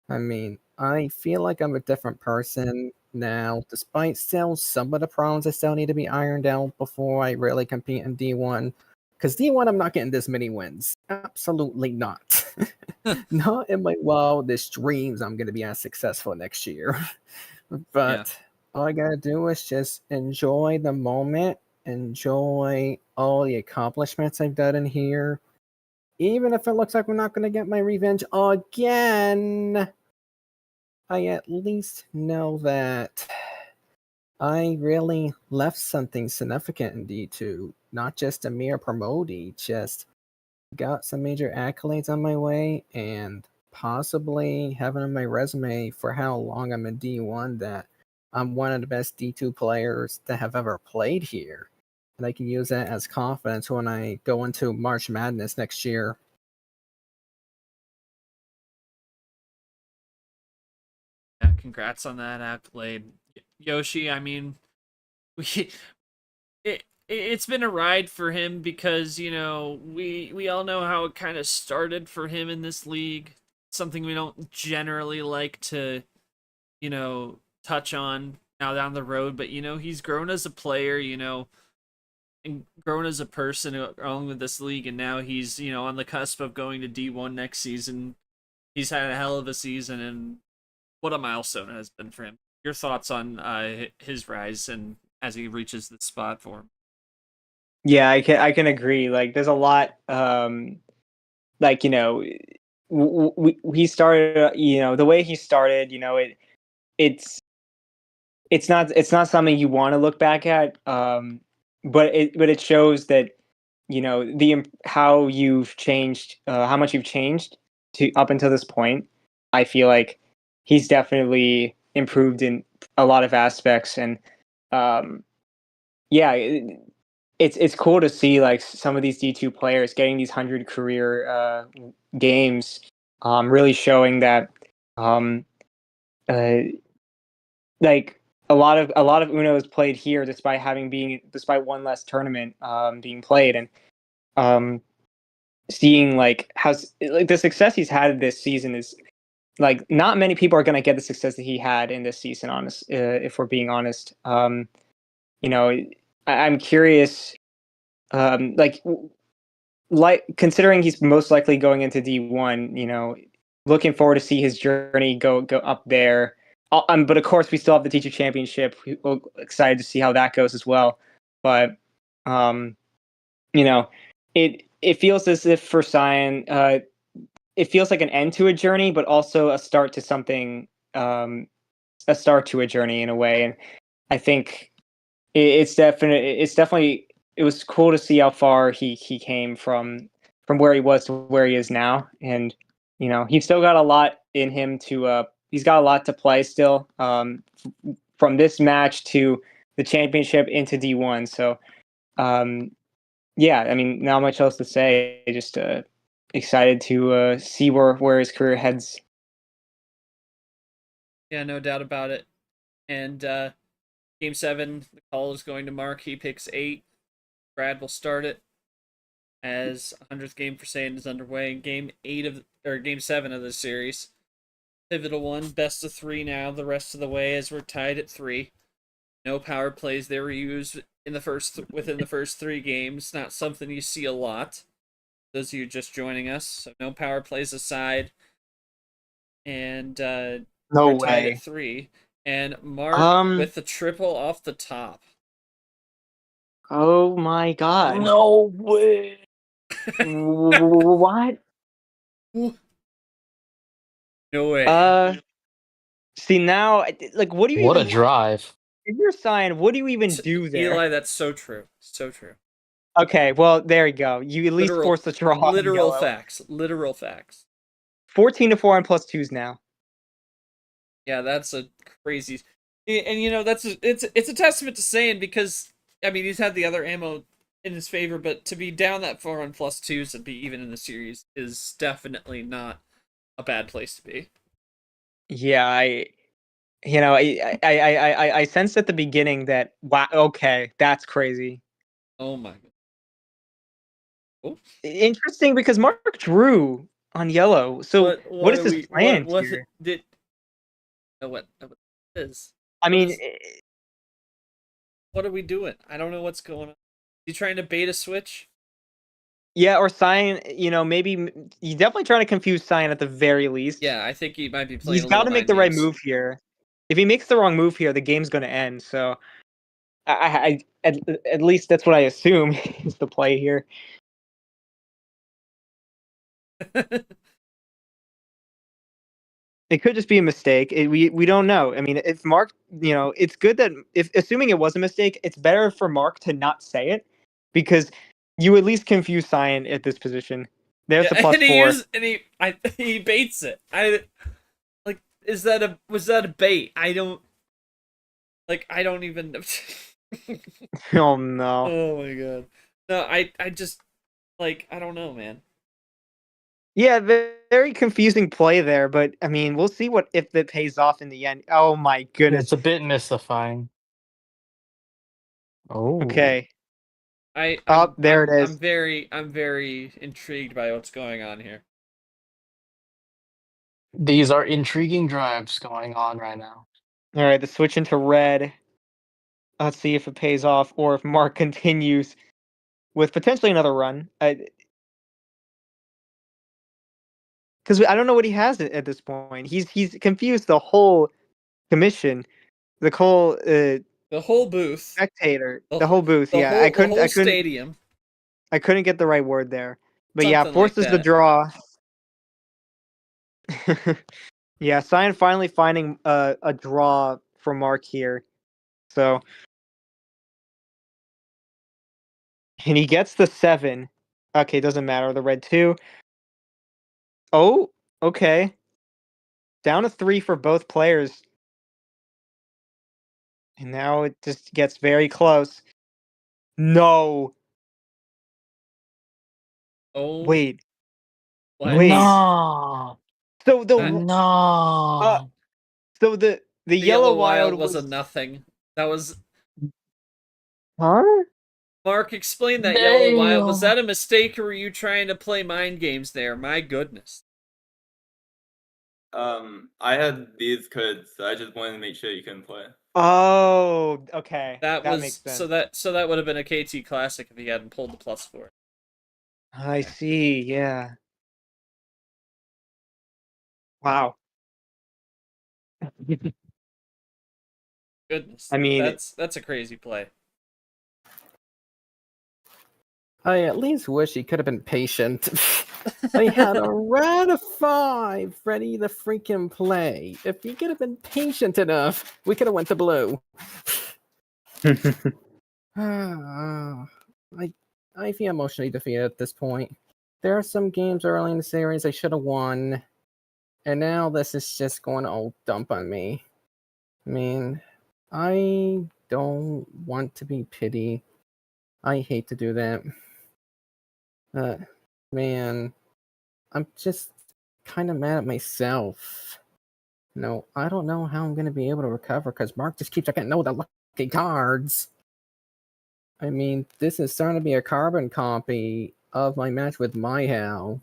I mean, I feel like I'm a different person now, despite still some of the problems I still need to be ironed out before I really compete in D1. Because D1, I'm not getting this many wins. Absolutely not. Not in my wildest dreams I'm going to be as successful next year. But all I got to do is just enjoy the moment, enjoy all the accomplishments I've done in here. Even if it looks like we're not going to get my revenge again, I at least know that I really left something significant in D2. Not just a mere promotee, just got some major accolades on my way and possibly having on my resume for how long I'm in D1 that I'm one of the best D2 players that have ever played here. And I can use that as confidence when I go into March Madness next year. Yeah, congrats on that accolade, Yoshi. I mean, it's been a ride for him because we all know how it kind of started for him in this league. Something we don't generally like to touch on now down the road, but he's grown as a player, and grown as a person along with this league, and now he's on the cusp of going to D1 next season. He's had a hell of a season, and what a milestone it has been for him. Your thoughts on his rise and as he reaches the spot for him? Yeah, I can agree. Like, there's a lot. Like, he started. The way he started. It's not something you want to look back at. But it shows that how you've changed, how much you've changed to up until this point. I feel like he's definitely improved in a lot of aspects, and yeah, it's cool to see like some of these D2 players getting these 100 career games, really showing that um, uh, like a lot of Uno is played here despite one less tournament being played, and um, seeing like like the success he's had this season is like not many people are going to get the success that he had in this season. If we're being honest, you know, I'm curious, like considering he's most likely going into D1, looking forward to see his journey go up there. But of course, we still have the teacher championship. We're excited to see how that goes as well. But you know, it feels as if for Cyan, it feels like an end to a journey, but also a start to something, a start to a journey in a way. And I think it's definitely it was cool to see how far he came from where he was to where he is now. And he's still got a lot in him to he's got a lot to play still, from this match to the championship into D1. So yeah, I mean, not much else to say. Just excited to see where his career heads. Yeah, no doubt about it. And Game 7, the call is going to Mark. He picks 8. Brad will start it as 100th game for Saiyan is underway. Game 7 of the series. Pivotal one, best of 3 now, the rest of the way as we're tied at 3. No power plays. They were used in within the first 3 games. Not something you see a lot. Those of you just joining us. So no power plays aside. And No we're tied way. at 3. And Mark with the triple off the top. Oh my god. No way. What? No way. See now, like, what do you What even? a drive. If you're Cyan, what do you even do there? Eli, that's so true. So true. Okay, well there you go. You at least forced the draw. Literal facts. Literal facts. 14-4 on +2s now. Yeah, that's a crazy. And that's it's a testament to Saiyan because I mean he's had the other ammo in his favor, but to be down that far on +2s and be even in the series is definitely not a bad place to be. Yeah, I sensed at the beginning that wow, okay, that's crazy. Oh my god. Oh. Interesting because Mark drew on yellow. So what What is are his we plan what here? did what is I what mean, is what are we doing? I don't know what's going on. You trying to bait a switch? yeah, or Cyan, maybe he's definitely trying to confuse Cyan at the very least. Yeah, I think he might be playing He's a got little to make mind the right games. move here. If he makes the wrong move here, the game's going to end. So at least that's what I assume is the play here. It could just be a mistake. We don't know. I mean, if Mark, it's good that if assuming it was a mistake, it's better for Mark to not say it because you at least confuse Cyan at this position. There's the plus and he 4. he baits it. Was that a bait? I don't even know. Oh no. Oh my god. No, I just I don't know, man. Yeah, very confusing play there, but I mean, we'll see what if it pays off in the end. Oh my goodness. It's a bit mystifying. Oh. Okay. I'm There it I'm is. very intrigued by what's going on here. These are intriguing drives going on right now. All right, the switch into red. Let's see if it pays off or if Mark continues with potentially another run. Because I don't know what he has at this point. He's confused the whole commission, the whole The whole booth, spectator, the whole booth. Yeah, the whole stadium, I couldn't get the right word there. But yeah, something like forces the that. draw. Yeah, Cyan finally finding a draw for Mark here. So, and he gets the 7. Okay, doesn't matter. The red 2. Oh, okay. Down to 3 for both players. And now it just gets very close. No. Oh, Wait. what? No. So the uh, No. so the The yellow yellow wild wild was a was nothing. That was huh? Mark. Explain that yellow wild. Was Damn. that a mistake, or were you trying to play mind games there? My goodness. I had these codes, so I just wanted to make sure you couldn't play. Oh, okay. That That makes was sense. that would have been a KT classic if he hadn't pulled the plus 4. I see. Yeah. Wow. Goodness, I mean, that's a crazy play. I at least wish he could have been patient. I had a red of 5 ready to freaking play. If he could have been patient enough, we could have went to blue. I feel emotionally defeated at this point. There are some games early in the series I should have won, and now this is just going to all dump on me. I mean, I don't want to be pity. I hate to do that. Man, I'm just kind of mad at myself. No, I don't know how I'm going to be able to recover because Mark just keeps getting no the lucky cards. I mean, this is starting to be a carbon copy of my match with Mihael.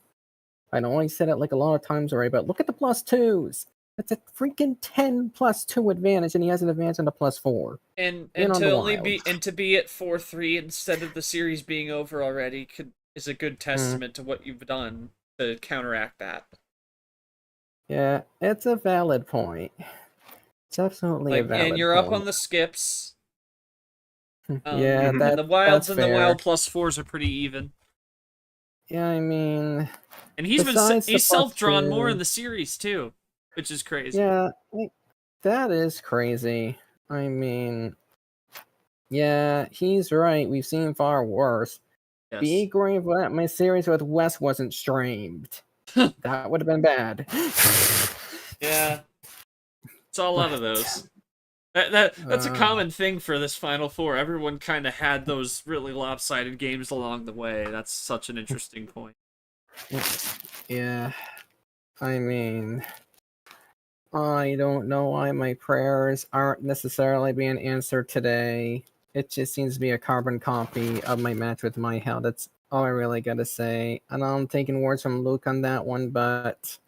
I know I said it like a lot of times already, but look at the plus 2s. That's a freaking 10 plus 2 advantage, and he has an advantage on the plus 4. And In on to the only wild. to be at 4-3 instead of the series being over already is a good testament to what you've done to counteract that. Yeah, it's a valid point. It's absolutely a valid point. And you're up on the skips. Yeah, and the wilds and fair. the wild plus 4s are pretty even. Yeah, I mean, And he's besides self-drawn more 2, in the series too, which is crazy. Yeah, that is crazy. I mean, yeah, he's right. We've seen far worse. Yes. Be great that my series with Wes wasn't streamed. That would have been bad. Yeah. Saw a lot of those. That's a common thing for this Final Four. Everyone kind of had those really lopsided games along the way. That's such an interesting point. Yeah. I mean, I don't know why my prayers aren't necessarily being answered today. It just seems to be a carbon copy of my match with Mihael. That's all I really gotta say. And I'm taking words from Luke on that one, but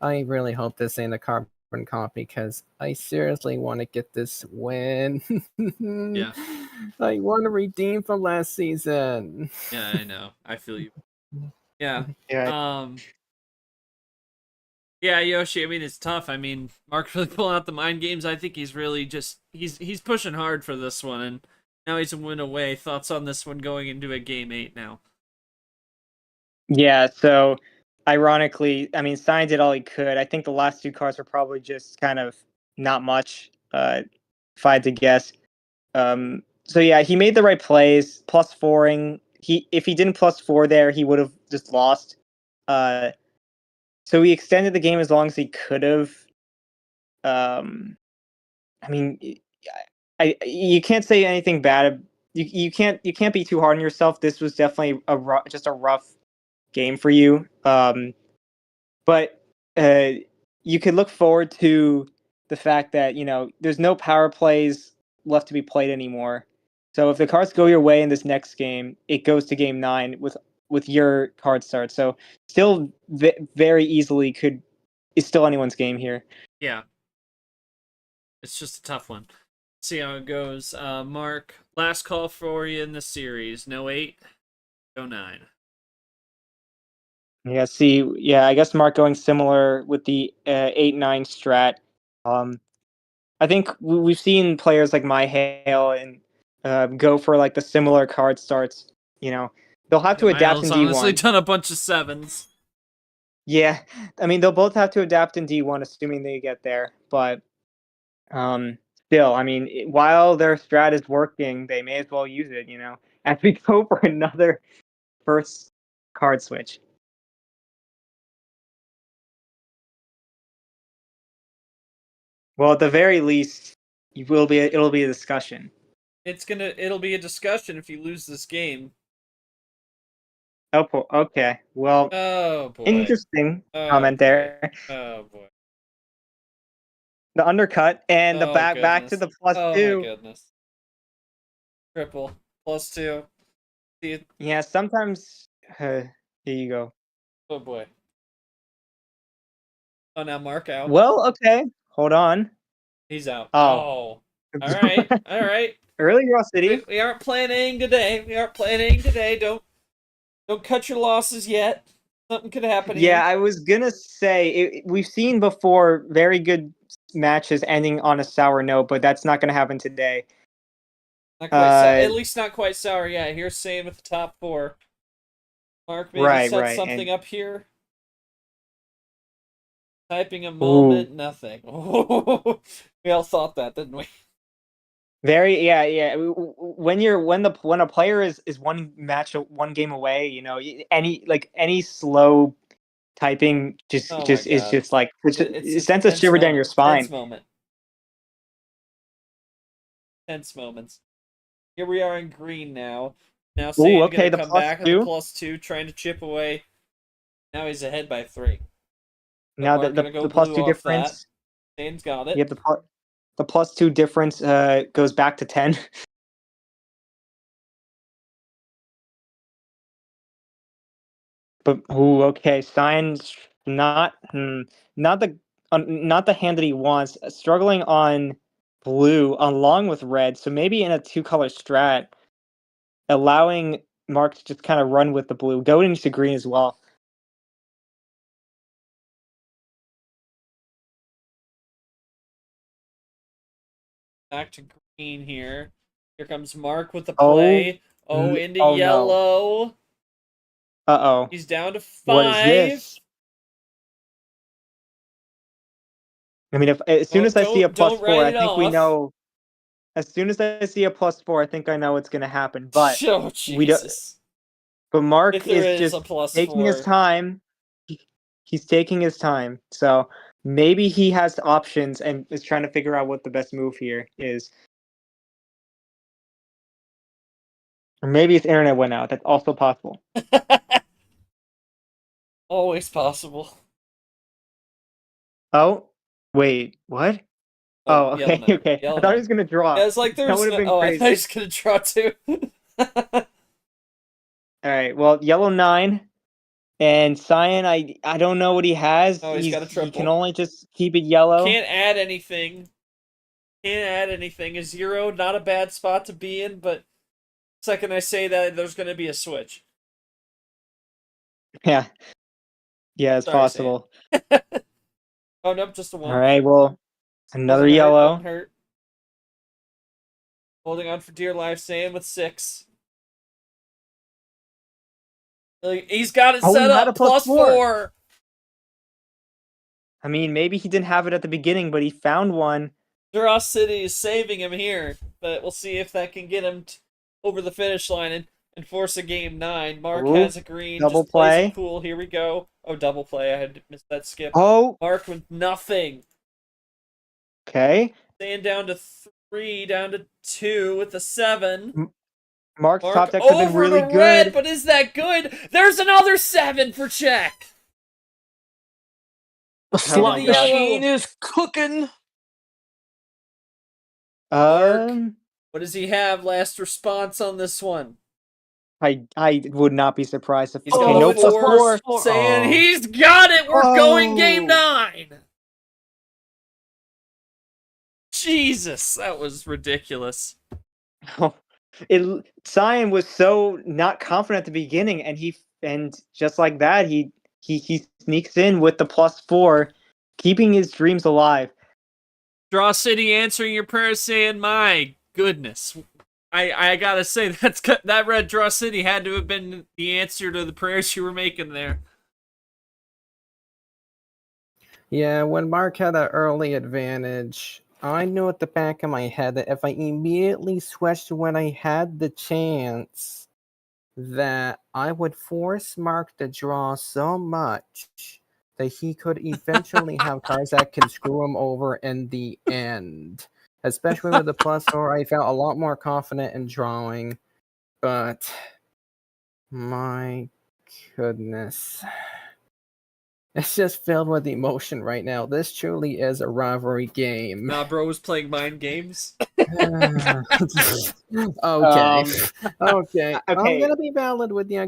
I really hope this ain't a carbon copy because I seriously want to get this win. Yeah. I want to redeem from last season. Yeah, I know. I feel you. Yeah. Yeah. Yeah, Yoshi, I mean, it's tough. I mean, Mark's really pulling out the mind games. I think he's really just he's pushing hard for this one, and now he's a win away. Thoughts on this one going into a game 8 now? Yeah, so ironically, I mean, Scion did all he could. I think the last two cards were probably just kind of not much, if I had to guess. So yeah, he made the right plays, plus fouring. If he didn't plus four there, he would have just lost. Uh, so he extended the game as long as he could have. I mean, you can't say anything bad. You can't be too hard on yourself. This was definitely just a rough game for you. But you could look forward to the fact that there's no power plays left to be played anymore. So if the cards go your way in this next game, it goes to game 9 with your card start. So still very easily is still anyone's game here. Yeah, it's just a tough one. See how it goes. Mark, last call for you in the series. No 8, no 9. Yeah, see, yeah, I guess Mark going similar with the 8-9 strat. I think we've seen players like Mihael and go for like the similar card starts. They'll have to adapt in Miles honestly D1. done a bunch of 7s. Yeah, I mean they'll both have to adapt in D1, assuming they get there. But still, I mean, while their strat is working, they may as well use it. As we go for another first card switch. Well, at the very least, it'll be a discussion. It'll be a discussion if you lose this game. Oh, okay. Well, Oh boy. interesting Oh, comment boy. there. Oh boy. The undercut and the Oh, back to goodness. the plus Oh my 2. goodness. Triple. +2. See it. Yeah, sometimes. Here you go. Oh boy. Oh, now Mark out. Well, okay. Hold on. He's out. Oh. Oh. All right. All right. Early Draw City. We aren't planning today. We aren't planning today. Don't cut your losses yet. Something could happen here. Yeah, I was gonna say we've seen before very good matches ending on a sour note, but that's not gonna happen today. Not quite sour. At least not quite sour. Yeah, here's saying with the top 4. Mark maybe set something up here. Typing a moment, nothing. We all thought that, didn't we? Yeah. When a player is one game away, any slow typing just Oh just my is God. just like it sends a tense shiver down your spine. Tense moment. Tense moments. Here we are in green now. Now Saiyans okay, gonna the come back at the +2. +2, trying to chip away. Now he's ahead by 3. Now Mark the gonna go +2 blue off that. difference. Saiyans got it. Yep, the +2 difference goes back to 10. But okay, Stein's not the hand that he wants. Struggling on blue along with red, so maybe in a 2-color strat, allowing Mark to just kind of run with the blue, go into green as well. Back to green here. Here comes Mark with the play. Into yellow. No. Uh-oh. He's down to 5. What is this? I mean, as soon as I see a +4, I think we know. As soon as I see a +4, I think I know what's going to happen. But oh, Jesus. But Mark if there is just a taking his +4. time. He's taking his time. So maybe he has options and is trying to figure out what the best move here is. Or maybe his internet went out. That's also possible. Always possible. Oh, wait, what? Oh, Yellow okay, 9. okay. I Yellow thought he 9. was gonna draw. Yeah, it's like That there's would have been oh, I thought he crazy. was gonna draw too. All right, well, yellow 9 and Cyan. I don't know what he has. Oh, he's got a He can triple. only just keep it yellow. Can't add anything. Can't add anything. A 0, not a bad spot to be in, but second I say that, there's gonna be a switch. Yeah, yeah, it's Sorry, Sam. possible. Oh nope, just a 1. All right, well, another Doesn't hurt, yellow. doesn't hurt. Holding on for dear life, Sam with 6. He's got it Oh, set he had a up, plus +4. 4. I mean, maybe he didn't have it at the beginning, but he found one. Draw City is saving him here, but we'll see if that can get him over the finish line and force a game 9. Mark Ooh, has a green, double just plays play. it cool. Here we go. Oh, double play. I had missed that skip. Oh, Mark with nothing. okay. Staying down to 3, down to 2 with the 7. Mark's Mark top deck have been over really to good. red, but is that good? There's another 7 for check. The slot my God. machine is cooking. Mark. What does he have? Last response on this one. I would not be surprised if He's got okay, a no it's a +4. +4. Saying Oh. he's got it. We're going game Oh. 9. Jesus, that was ridiculous. Cyan was so not confident at the beginning, and just like that, he sneaks in with the +4, keeping his dreams alive. Draw City answering your prayer, saying, "My goodness." I gotta say that red Draw City had to have been the answer to the prayers you were making there. Yeah, when Mark had an early advantage, I knew at the back of my head that if I immediately switched when I had the chance, that I would force Mark to draw so much that he could eventually have cards that can screw him over in the end. Especially with the +4, I felt a lot more confident in drawing, but my goodness. It's just filled with emotion right now. This truly is a rivalry game. Nah, bro was playing mind games. Okay. Okay. I'm gonna be valid with you.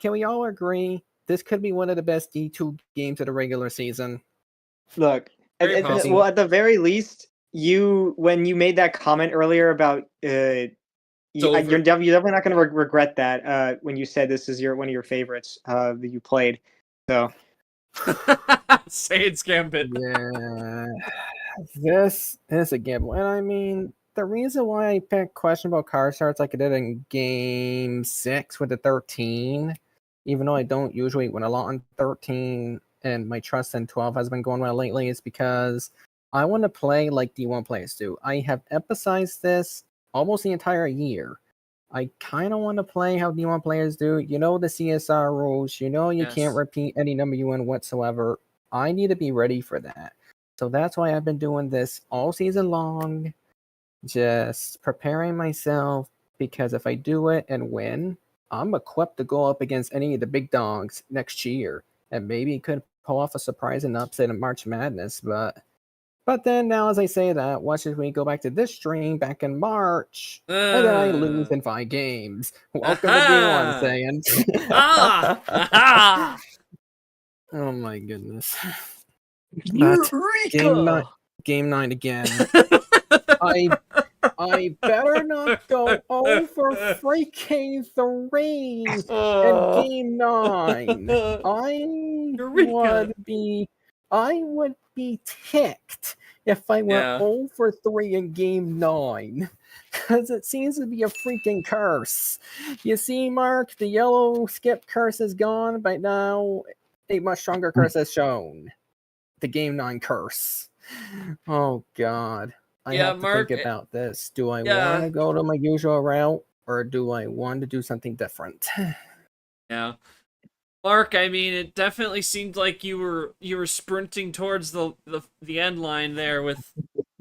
Can we all agree this could be one of the best D2 games of the regular season? Look, Very possible. well, at the very least, when you made that comment earlier about you're definitely not going to regret that when you said this is one of your favorites that you played. So Saiyans Gambit. Yeah, this is a gamble, and I mean the reason why I picked questionable card starts like I did in Game 6 with the 13, even though I don't usually win a lot on 13, and my trust in 12 has been going well lately, is because I want to play like D1 players do. I have emphasized this almost the entire year. I kind of want to play how D1 players do. You know the CSR rules. You know you can't repeat any number you win whatsoever. I need to be ready for that. So that's why I've been doing this all season long, just preparing myself, because if I do it and win, I'm equipped to go up against any of the big dogs next year, and maybe could pull off a surprising upset in March Madness. But then now, as I say that, watch as we go back to this stream back in March, and then I lose in 5 games. Welcome to Game 1, saying. Oh my goodness. But Eureka! game 9 again. I better not go over freaking 3 in game 9. I would be ticked if I went 0 for 3 in game 9. Because it seems to be a freaking curse. You see, Mark, the yellow skip curse is gone, but now a much stronger curse has shown. The game 9 curse. Oh god. I have to think about this. Do I want to go to my usual route, or do I want to do something different? Yeah. Mark, I mean, it definitely seemed like you were sprinting towards the end line there with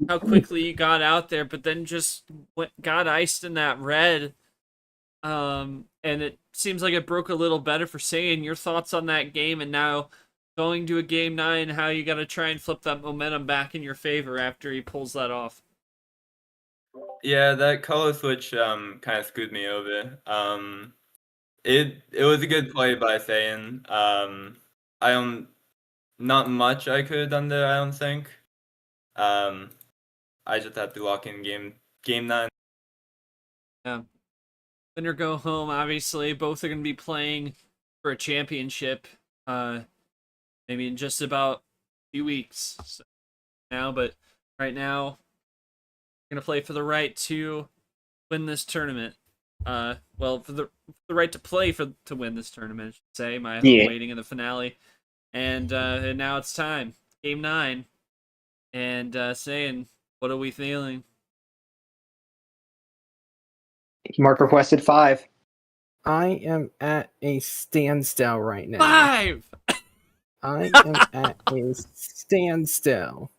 how quickly you got out there, but then just got iced in that red. And it seems like it broke a little better for Saiyan. Your thoughts on that game, and now going to a game 9, how you got to try and flip that momentum back in your favor after he pulls that off. Yeah, that color switch kind of screwed me over. It was a good play by Saiyan. I don't not much I could have done there, I don't think. I just have to lock in game 9. Yeah. Winner go home, obviously. Both are going to be playing for a championship. Maybe in just about a few weeks now, but right now, going to play for the right to win this tournament. Well, for the right to play to win this tournament, I should say. Mihael waiting in the finale, and now it's time, game 9, and saying, what are we feeling? Mark requested 5. I am at a standstill right now. 5. I am at a standstill.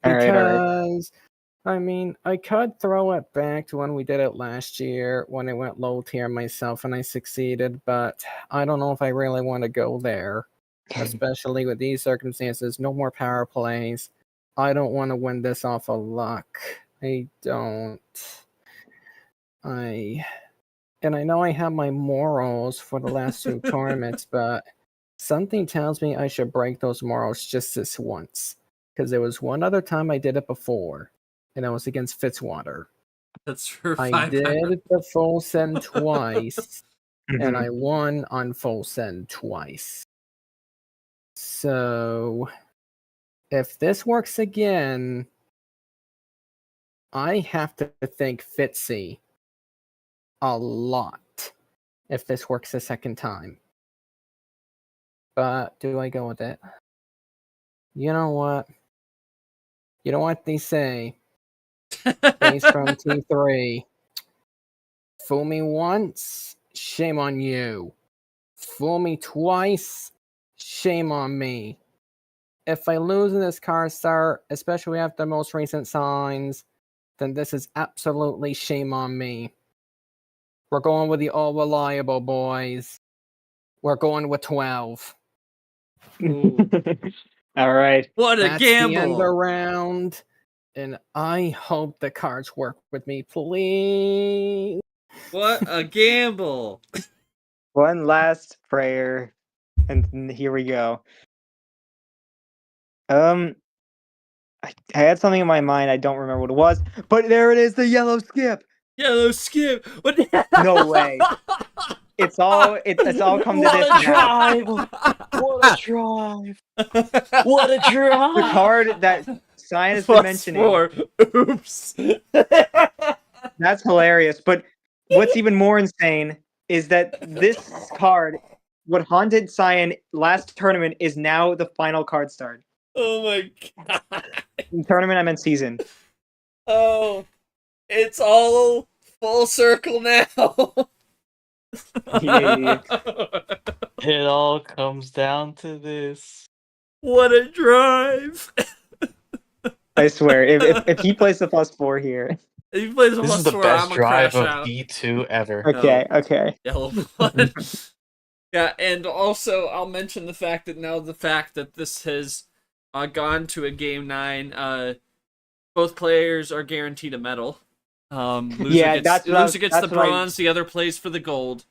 All right. Because, I mean, I could throw it back to when we did it last year, when I went low tier myself and I succeeded, but I don't know if I really want to go there, especially with these circumstances. No more power plays. I don't want to win this off of luck. I don't. And I know I have my morals for the last 2 tournaments, but something tells me I should break those morals just this once. Because there was one other time I did it before, and I was against Fitzwater. That's for 5 I did power. the full send twice, and I won on full send twice. So, if this works again, I have to thank Fitzy a lot if this works a second time. But do I go with it? You know what? You know what they say? Base from T3. Fool me once, shame on you. Fool me twice, shame on me. If I lose in this card start, especially after the most recent signs, then this is absolutely shame on me. We're going with the all reliable boys. We're going with 12. All right. What a That's the end gamble! around, and I hope the cards work with me, please. What a gamble! One last prayer, and here we go. I had something in my mind. I don't remember what it was, but there it is, the yellow skip. Yellow skip. What? No way. It's all come to What this a now. drive! What a drive! What a The drive! card that Cyan has been Plus mentioning. 4. Oops. That's hilarious. But what's even more insane is that this card, what haunted Cyan last tournament, is now the final card start. Oh my god. In tournament, I meant season. Oh, it's all full circle now. Yeah. It all comes down to this. What a drive! I swear, if he plays the +4 here. If he plays a This is plus the 4, best I'm gonna drive crash of out. D2 ever. Okay. Yellow blood. Yeah, and also I'll mention the fact that this has gone to a game 9. Both players are guaranteed a medal. Loser gets the bronze. The other plays for the gold.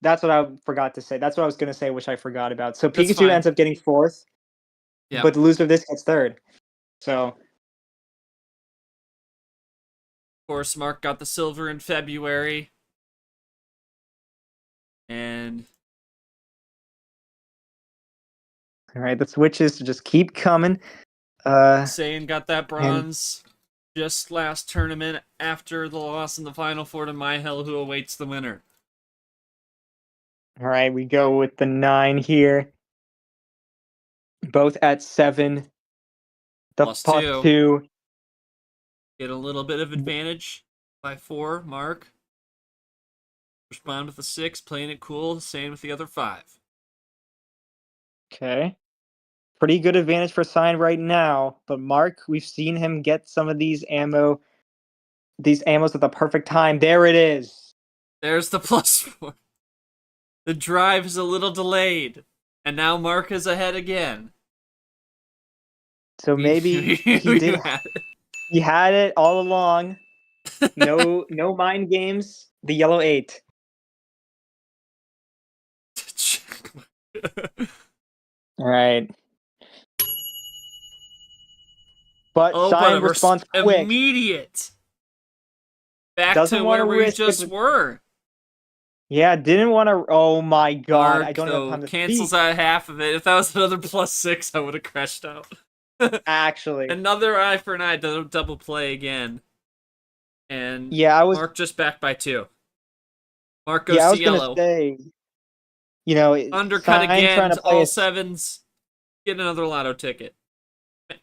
That's what I forgot to say. That's what I was going to say, which I forgot about. So That's Pikachu fine. ends up getting 4th, Yeah. but the loser of this gets 3rd. So, Of course, Mark got the silver in February. And all right, the switches just keep coming. Saiyan got that bronze just last tournament after the loss in the Final Four to Mihael, who awaits the winner. All right, we go with the 9 here. Both at 7. The Plus +2. 2. Get a little bit of advantage by 4, Mark. Respond with a 6, playing it cool, same with the other 5. Okay. Pretty good advantage for Cyan right now, but Mark, we've seen him get some of these ammos at the perfect time. There it is. There's the +4. The drive is a little delayed, And now Mark is ahead again. So maybe You had it. he had it all along. No mind games. The yellow 8. All right. But Oh, Cyan but a responds quick. immediate. Back Doesn't to wanna where we risk it, just but- were. Yeah, didn't want to. Oh my god, Mark, I don't though, have time to cancels speak. out half of it. If that was another +6, I would have crashed out. Actually, Another eye for an eye, double play again. And yeah, I was. Mark just back by 2. Mark goes Yeah, I to was gonna yellow. say. Undercut Cyan trying again, to play all it. 7s. Get another lotto ticket.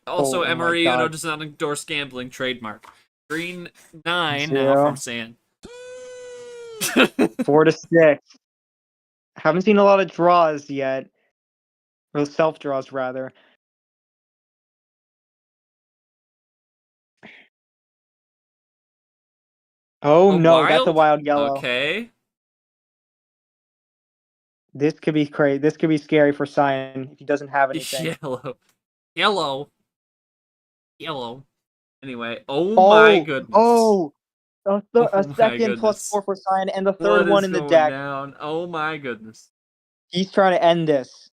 Also, Oh my Emery God. does not endorse gambling, trademark. Green 9 now 0. from Saiyan. 4 to 6. Haven't seen a lot of draws yet. Or self draws rather. Oh no, that's a wild yellow. Okay. This could be crazy. This could be scary for Cyan if he doesn't have anything. Yellow. Anyway, oh my goodness. Oh, a Oh my second goodness. +4 for Cyan and the What third one is in the going deck. down? Oh my goodness. He's trying to end this.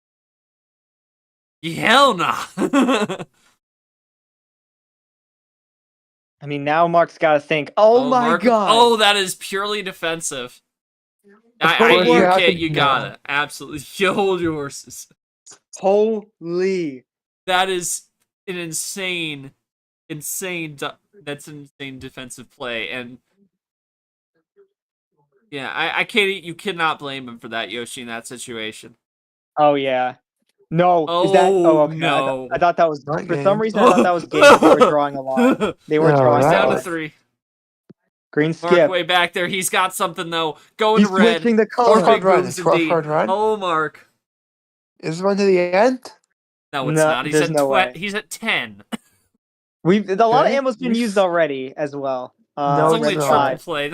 Hell no. I mean, now Mark's got to think. Oh my Mark, god. oh, that is purely defensive. Of course, you have can't. to- You got it. Absolutely. You hold your horses. Holy. That is an insane. That's an insane defensive play, and yeah, I can't. You cannot blame him for that, Yoshi, in that situation. Oh yeah. No, is that? Oh Oh, okay. no! I thought that was Not for some games. reason. I thought that was games. They were drawing a lot. They were No, drawing that a Down to lot. was- 3. Green Mark skip. way back there. He's got something though. Going He's to red. switching the More 12 color. big card run. moves 12 indeed. card run. Oh, Mark. Is this one to the end? No, it's No, not. He's there's at no way. He's at 10. A lot of Okay. ammo's been used already as well. No, It's only it's a not. triple five. play.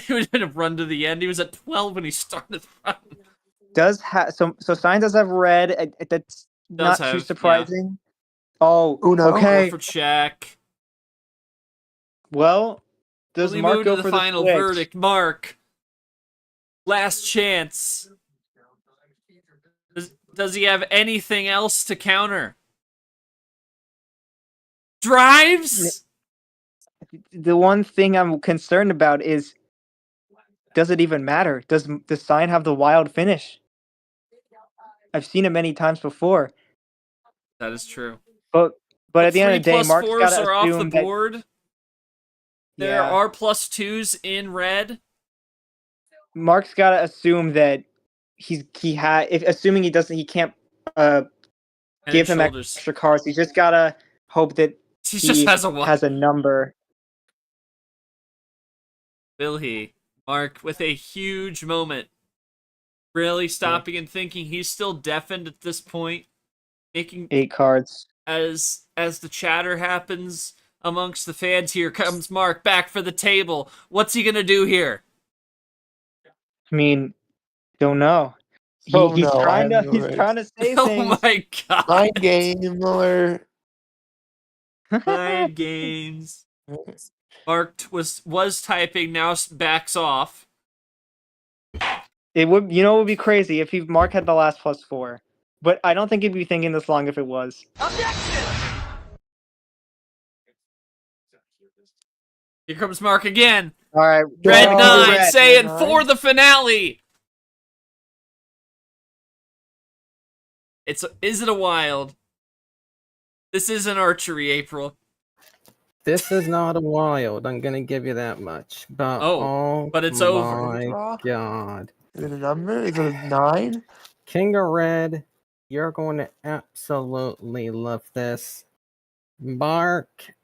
He was gonna run to the end. He was at 12 when he started running. Does have so Cyan does have red. That's Does not too have, surprising. Oh, Uno. okay. Go for check. Well, does We Mark move go to the for final switch? verdict. Mark. Last chance. Does he have anything else to counter? Drives? The one thing I'm concerned about is, does it even matter? Does Cyan have the wild finish? I've seen it many times before, That is true. but at the end of the day, 3 Mark's got +4s to are off the assume that board. There yeah, are +2s in red. Mark's got to assume that assuming he can't And give him shoulders. extra cards. He's just gotta hope that He just has a one. has a number. Will he? Mark with a huge moment. Really stopping and thinking. He's still deafened at this point. Making 8 cards. as the chatter happens amongst the fans. Here comes Mark back for the table. What's he gonna do here? I mean, don't know. He's trying to say Oh things. my god! Mind game or Mind games. Mark was typing, now backs off. It would, what would be crazy if Mark had the last +4, but I don't think he'd be thinking this long if it was. Here comes Mark again. All right, Red No, 9 red. saying Red for 9. the finale. Is it a wild? This isn't archery, April. This is not a wild. I'm gonna give you that much. But but it's over. My God, is it a number? Is it a 9? King of Red, you're going to absolutely love this. Mark,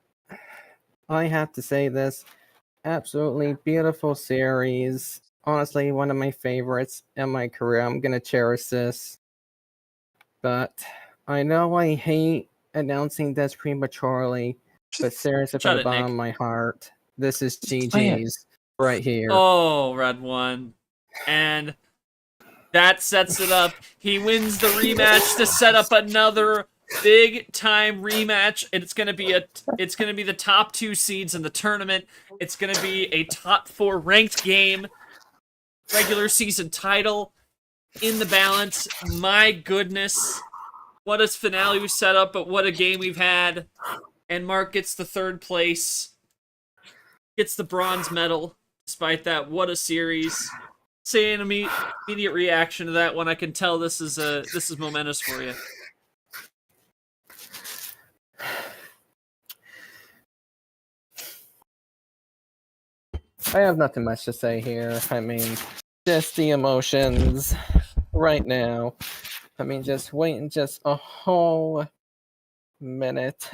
I have to say this. Absolutely beautiful series. Honestly, one of my favorites in my career. I'm gonna cherish this. But I know I hate announcing this prematurely, but seriously, Shut from the it, bottom Nick. of my heart, this is play it. GG's right here. Oh, red 1. And That sets it up. He wins the rematch to set up another big time rematch. It's gonna be the top 2 seeds in the tournament. It's gonna be a top 4 ranked game. Regular season title in the balance. My goodness. What a finale we set up, but what a game we've had. And Mark gets the 3rd place. Gets the bronze medal. Despite that, what a series. Say an immediate reaction to that one. I can tell this is momentous for you. I have nothing much to say here. I mean, just the emotions right now. I mean, just waiting just a whole minute.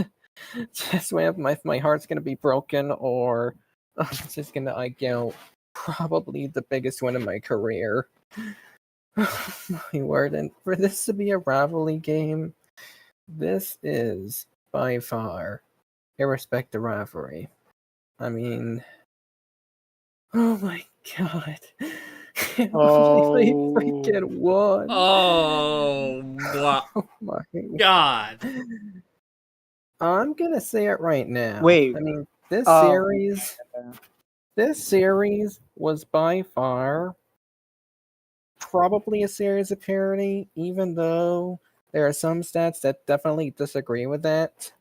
Just wait, my heart's gonna be broken, or I'm just gonna probably the biggest win of my career. My word, and for this to be a rivalry game, this is by far a respected rivalry. I mean, oh my god. Can't believe they freaking won. Oh, wow. Oh my God. I'm gonna say it right now. Wait. I mean, this Oh. series was by far probably a series of parity, even though there are some stats that definitely disagree with that.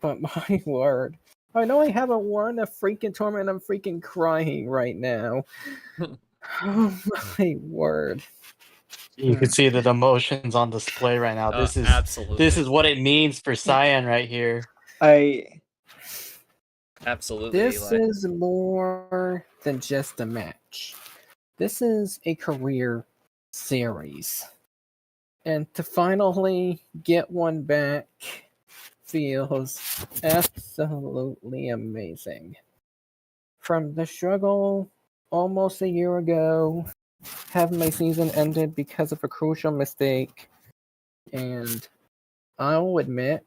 But my word, I know I haven't won a freaking tournament. I'm freaking crying right now. Oh my word. You can see the emotions on display right now. This is absolutely. what it means for Cyan right here. Absolutely. This Eli. is more than just a match. This is a career series. And to finally get one back feels absolutely amazing. From the struggle almost a year ago, having my season ended because of a crucial mistake, and I'll admit,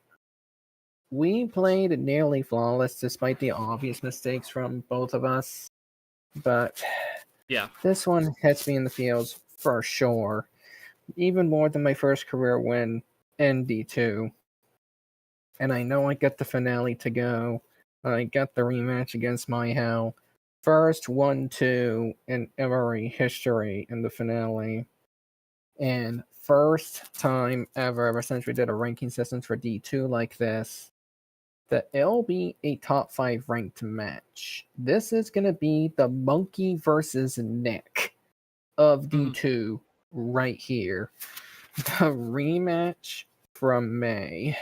we played nearly flawless despite the obvious mistakes from both of us. But yeah, this one hits me in the feels for sure. Even more than my first career win in D2. And I know I got the finale to go. I got the rematch against Mihael. First 1-2 in Emery history in the finale. And first time ever since we did a ranking system for D2 like this, that it'll be a top 5 ranked match. This is going to be the Monkey versus Nick of D2 right here. The rematch from May.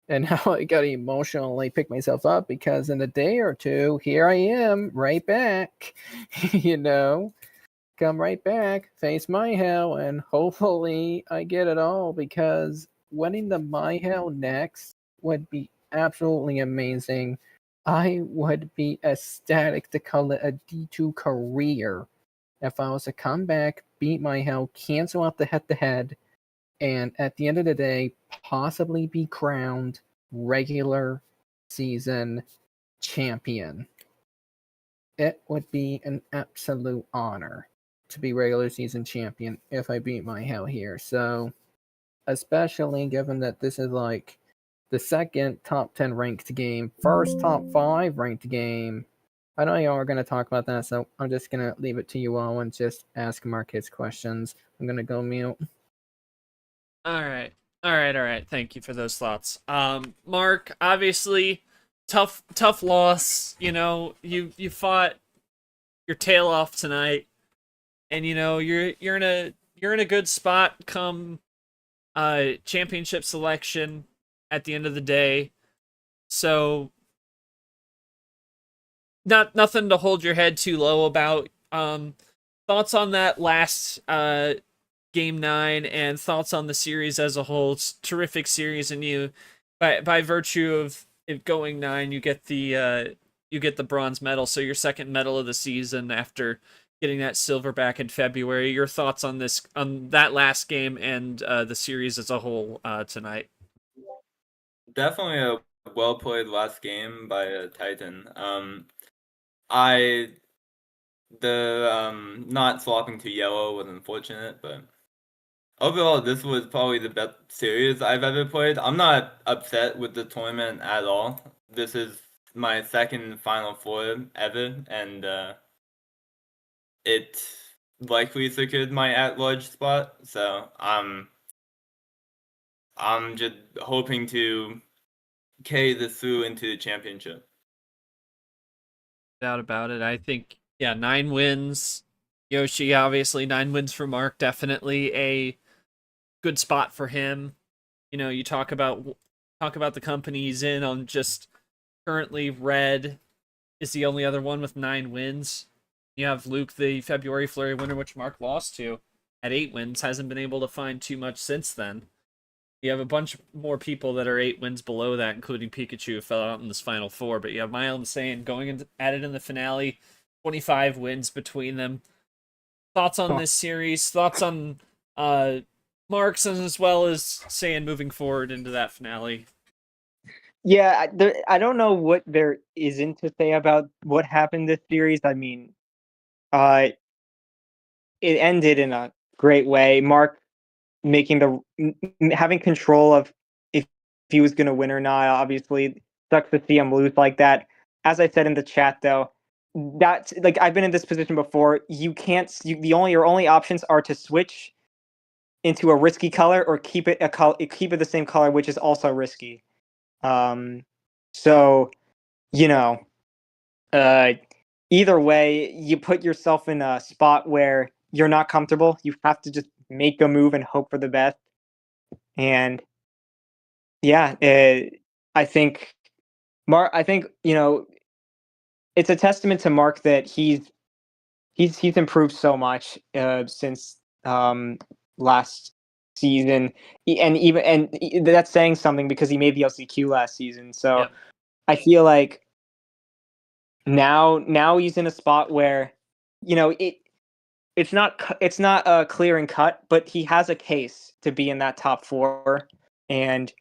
And now I gotta emotionally pick myself up because in a day or two, here I am, right back. Come right back, face Mihael, and hopefully I get it all because winning the Mihael next would be absolutely amazing. I would be ecstatic to call it a D2 career if I was to come back, beat Mihael, cancel out the head-to-head, and at the end of the day, possibly be crowned regular season champion. It would be an absolute honor to be regular season champion if I beat Mihael here. So, especially given that this is like the second top 10 ranked game, first top 5 ranked game. I know y'all are going to talk about that, so I'm just going to leave it to you all and just ask Mark his questions. I'm going to go mute. All right. Thank you for those thoughts. Mark, obviously, tough loss. You fought your tail off tonight, and you're in a good spot come championship selection at the end of the day. So nothing to hold your head too low about. Thoughts on that last Game 9 and thoughts on the series as a whole. It's a terrific series, and you, by virtue of it going 9, you get the bronze medal, so your second medal of the season after getting that silver back in February. Your thoughts on that last game and the series as a whole tonight? Definitely a well played last game by Titan. I The not swapping to yellow was unfortunate, but overall, this was probably the best series I've ever played. I'm not upset with the tournament at all. This is my second Final Four ever, and it likely secured my at-large spot. So I'm just hoping to carry this through into the championship. Doubt about it. I think, yeah, 9 wins. Yoshi, obviously, 9 wins for Mark. Definitely a good spot for him. You know, you talk about the company he's in on. Just currently, Red is the only other one with 9 wins. You have Luke, the February Flurry winner, which Mark lost to, at 8 wins. Hasn't been able to find too much since then. You have a bunch more people that are 8 wins below that, including Pikachu, who fell out in this Final Four. But you have Mihael and Saiyan going at it in the finale. 25 wins between them. Thoughts on this series? Thoughts on Marks, as well as Saiyan moving forward into that finale? Yeah, I don't know what there isn't to say about what happened this series. I mean, it ended in a great way. Mark making having control of if he was going to win or not. Obviously, sucks to see him lose like that. As I said in the chat, though, that's like I've been in this position before. You can't. Your only options are to switch into a risky color or keep it keep it the same color, which is also risky. So you know, uh, either way, you put yourself in a spot where you're not comfortable. You have to just make a move and hope for the best. And yeah, I think Mark. I think it's a testament to Mark that he's improved so much since last season, that's saying something because he made the LCQ last season. So Yep. I feel like now he's in a spot where it's not clear and cut, but he has a case to be in that top four, and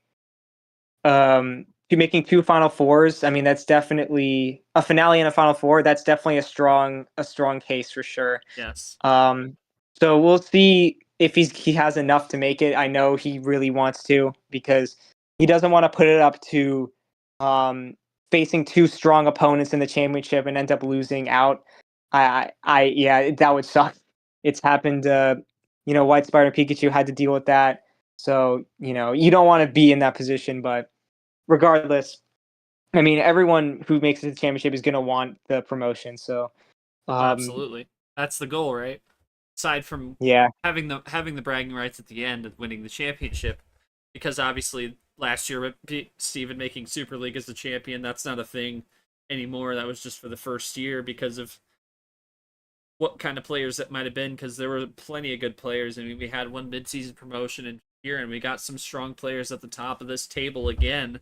to making two Final Fours. I mean, that's definitely a finale and a Final Four. That's definitely a strong case for sure. Yes. So we'll see if he has enough to make it. I know he really wants to because he doesn't want to put it up to facing two strong opponents in the championship and end up losing out. Yeah, that would suck. It's happened. White Spider and Pikachu had to deal with that. So you don't want to be in that position, but regardless, I mean, everyone who makes it to the championship is going to want the promotion. So, Absolutely, that's the goal, right? Aside from yeah, having the bragging rights at the end of winning the championship, because obviously last year Steven making Super League as the champion, that's not a thing anymore. That was just for the first year because of what kind of players that might have been, because there were plenty of good players. I mean, we had one midseason promotion in here, and we got some strong players at the top of this table again.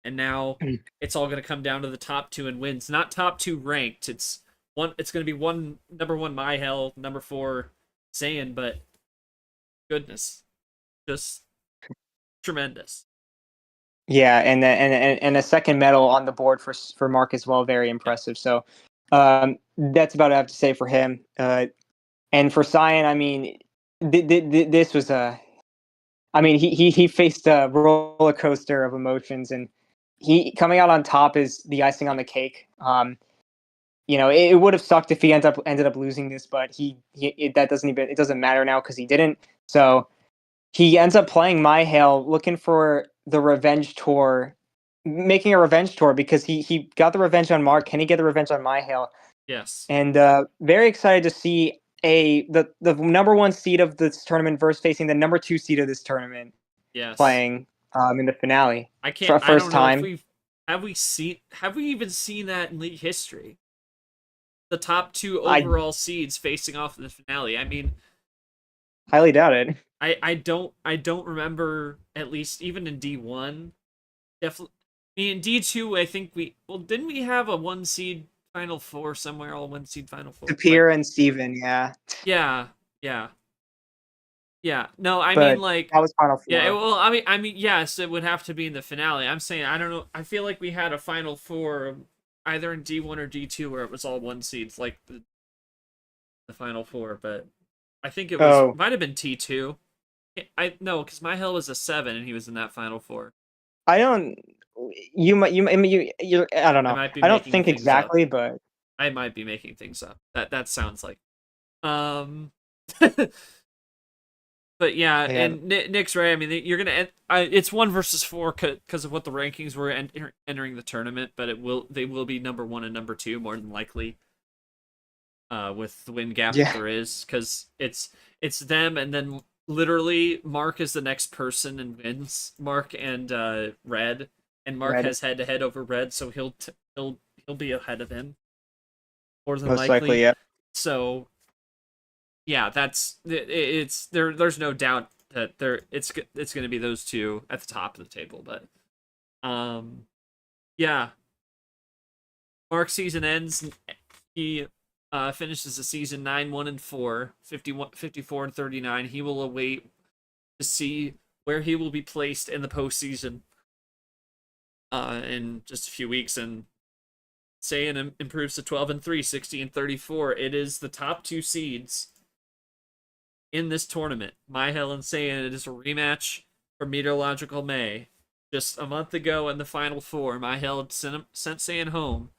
And now it's all going to come down to the top two in wins, not top two ranked. It's going to be number 1 Mihael, number 4 Saiyan, but goodness, just tremendous. yeah, and a second medal on the board for Mark as well, very impressive. So, that's about what I have to say for him. And for Cyan, I mean, this was I mean, he faced a roller coaster of emotions, and he coming out on top is the icing on the cake. It would have sucked if he ended up losing this, but it doesn't matter now because he didn't. So he ends up playing Mihael, looking for the revenge tour, making a revenge tour because he got the revenge on Mark. Can he get the revenge on Mihael? Yes. And very excited to see the number 1 seed of this tournament versus facing the number 2 seed of this tournament. Yes. Playing in the finale. I For a first don't know time. if have we even seen that in league history? The top 2 overall seeds facing off in the finale. I mean, highly doubt it. I don't remember, at least even in D1. Definitely in D2, I think didn't we have a 1 seed Final Four somewhere, all 1 seed Final Four? Tapir and Steven, yeah. Yeah. No, I But mean, like, that was Final Four. yeah, well, I mean, yes, it would have to be in the finale. I'm saying, I don't know. I feel like we had a Final Four either in D1 or D2 where it was all 1 seeds, like the the Final Four, but I think it was Oh. might have been T2. No, because Mihael was a 7 and he was in that Final Four. I don't. You might. I mean, you. I don't know. might be I don't making think things exactly, but I might be making things up. That sounds like. But yeah, Yeah. and Nick's right. I mean, you're gonna. It's 1 versus 4 because of what the rankings were entering the tournament, but they will be number 1 and number 2 more than likely. With the win gap that there is, because it's them, and then literally Mark is the next person and wins. Mark and Red, and Mark has head to head over Red, so he'll be ahead of him more than most likely, yeah. So yeah, it's there. There's no doubt that it's going to be those two at the top of the table, but yeah. Mark's season ends. He finishes the season 9-1-4, 54 and 39. He will await to see where he will be placed in the postseason in just a few weeks. And Saiyan improves to 12-3, 60 and 34. It is the top 2 seeds in this tournament. Mihael and Saiyan. It is a rematch for Meteorological May. Just a month ago in the Final Four, Mihael sent Saiyan home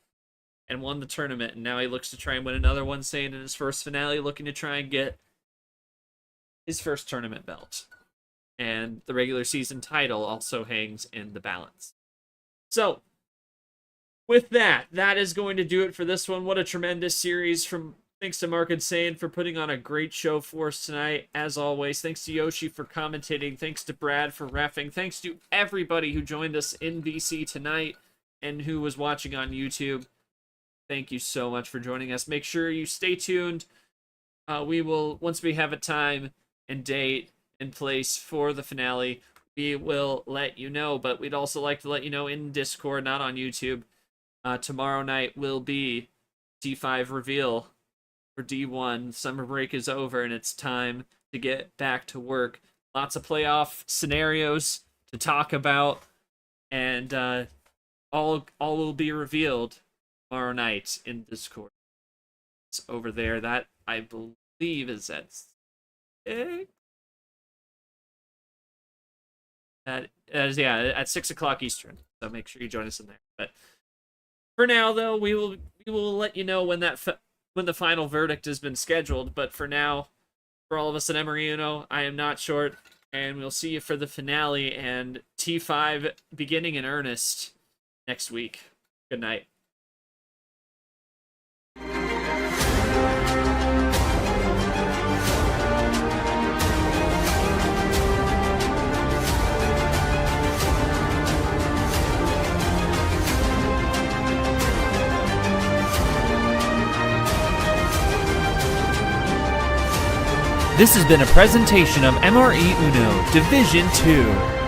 and won the tournament, and now he looks to try and win another one, Saiyan in his first finale, looking to try and get his first tournament belt. And the regular season title also hangs in the balance. So, with that is going to do it for this one. What a tremendous series. Thanks to Mark and Saiyan for putting on a great show for us tonight. As always, thanks to Yoshi for commentating. Thanks to Brad for reffing. Thanks to everybody who joined us in BC tonight and who was watching on YouTube. Thank you so much for joining us. Make sure you stay tuned. We will, once we have a time and date and place for the finale, we will let you know. But we'd also like to let you know in Discord, not on YouTube. Tomorrow night will be D5 reveal for D1. Summer break is over and it's time to get back to work. Lots of playoff scenarios to talk about, and all will be revealed tomorrow night in Discord. It's over there. That, I believe, is at 6. At 6 o'clock Eastern. So make sure you join us in there. But for now, though, we will let you know when the final verdict has been scheduled. But for now, for all of us at Emory Uno, I am not short, and we'll see you for the finale and T5 beginning in earnest next week. Good night. This has been a presentation of MRE Uno Division 2.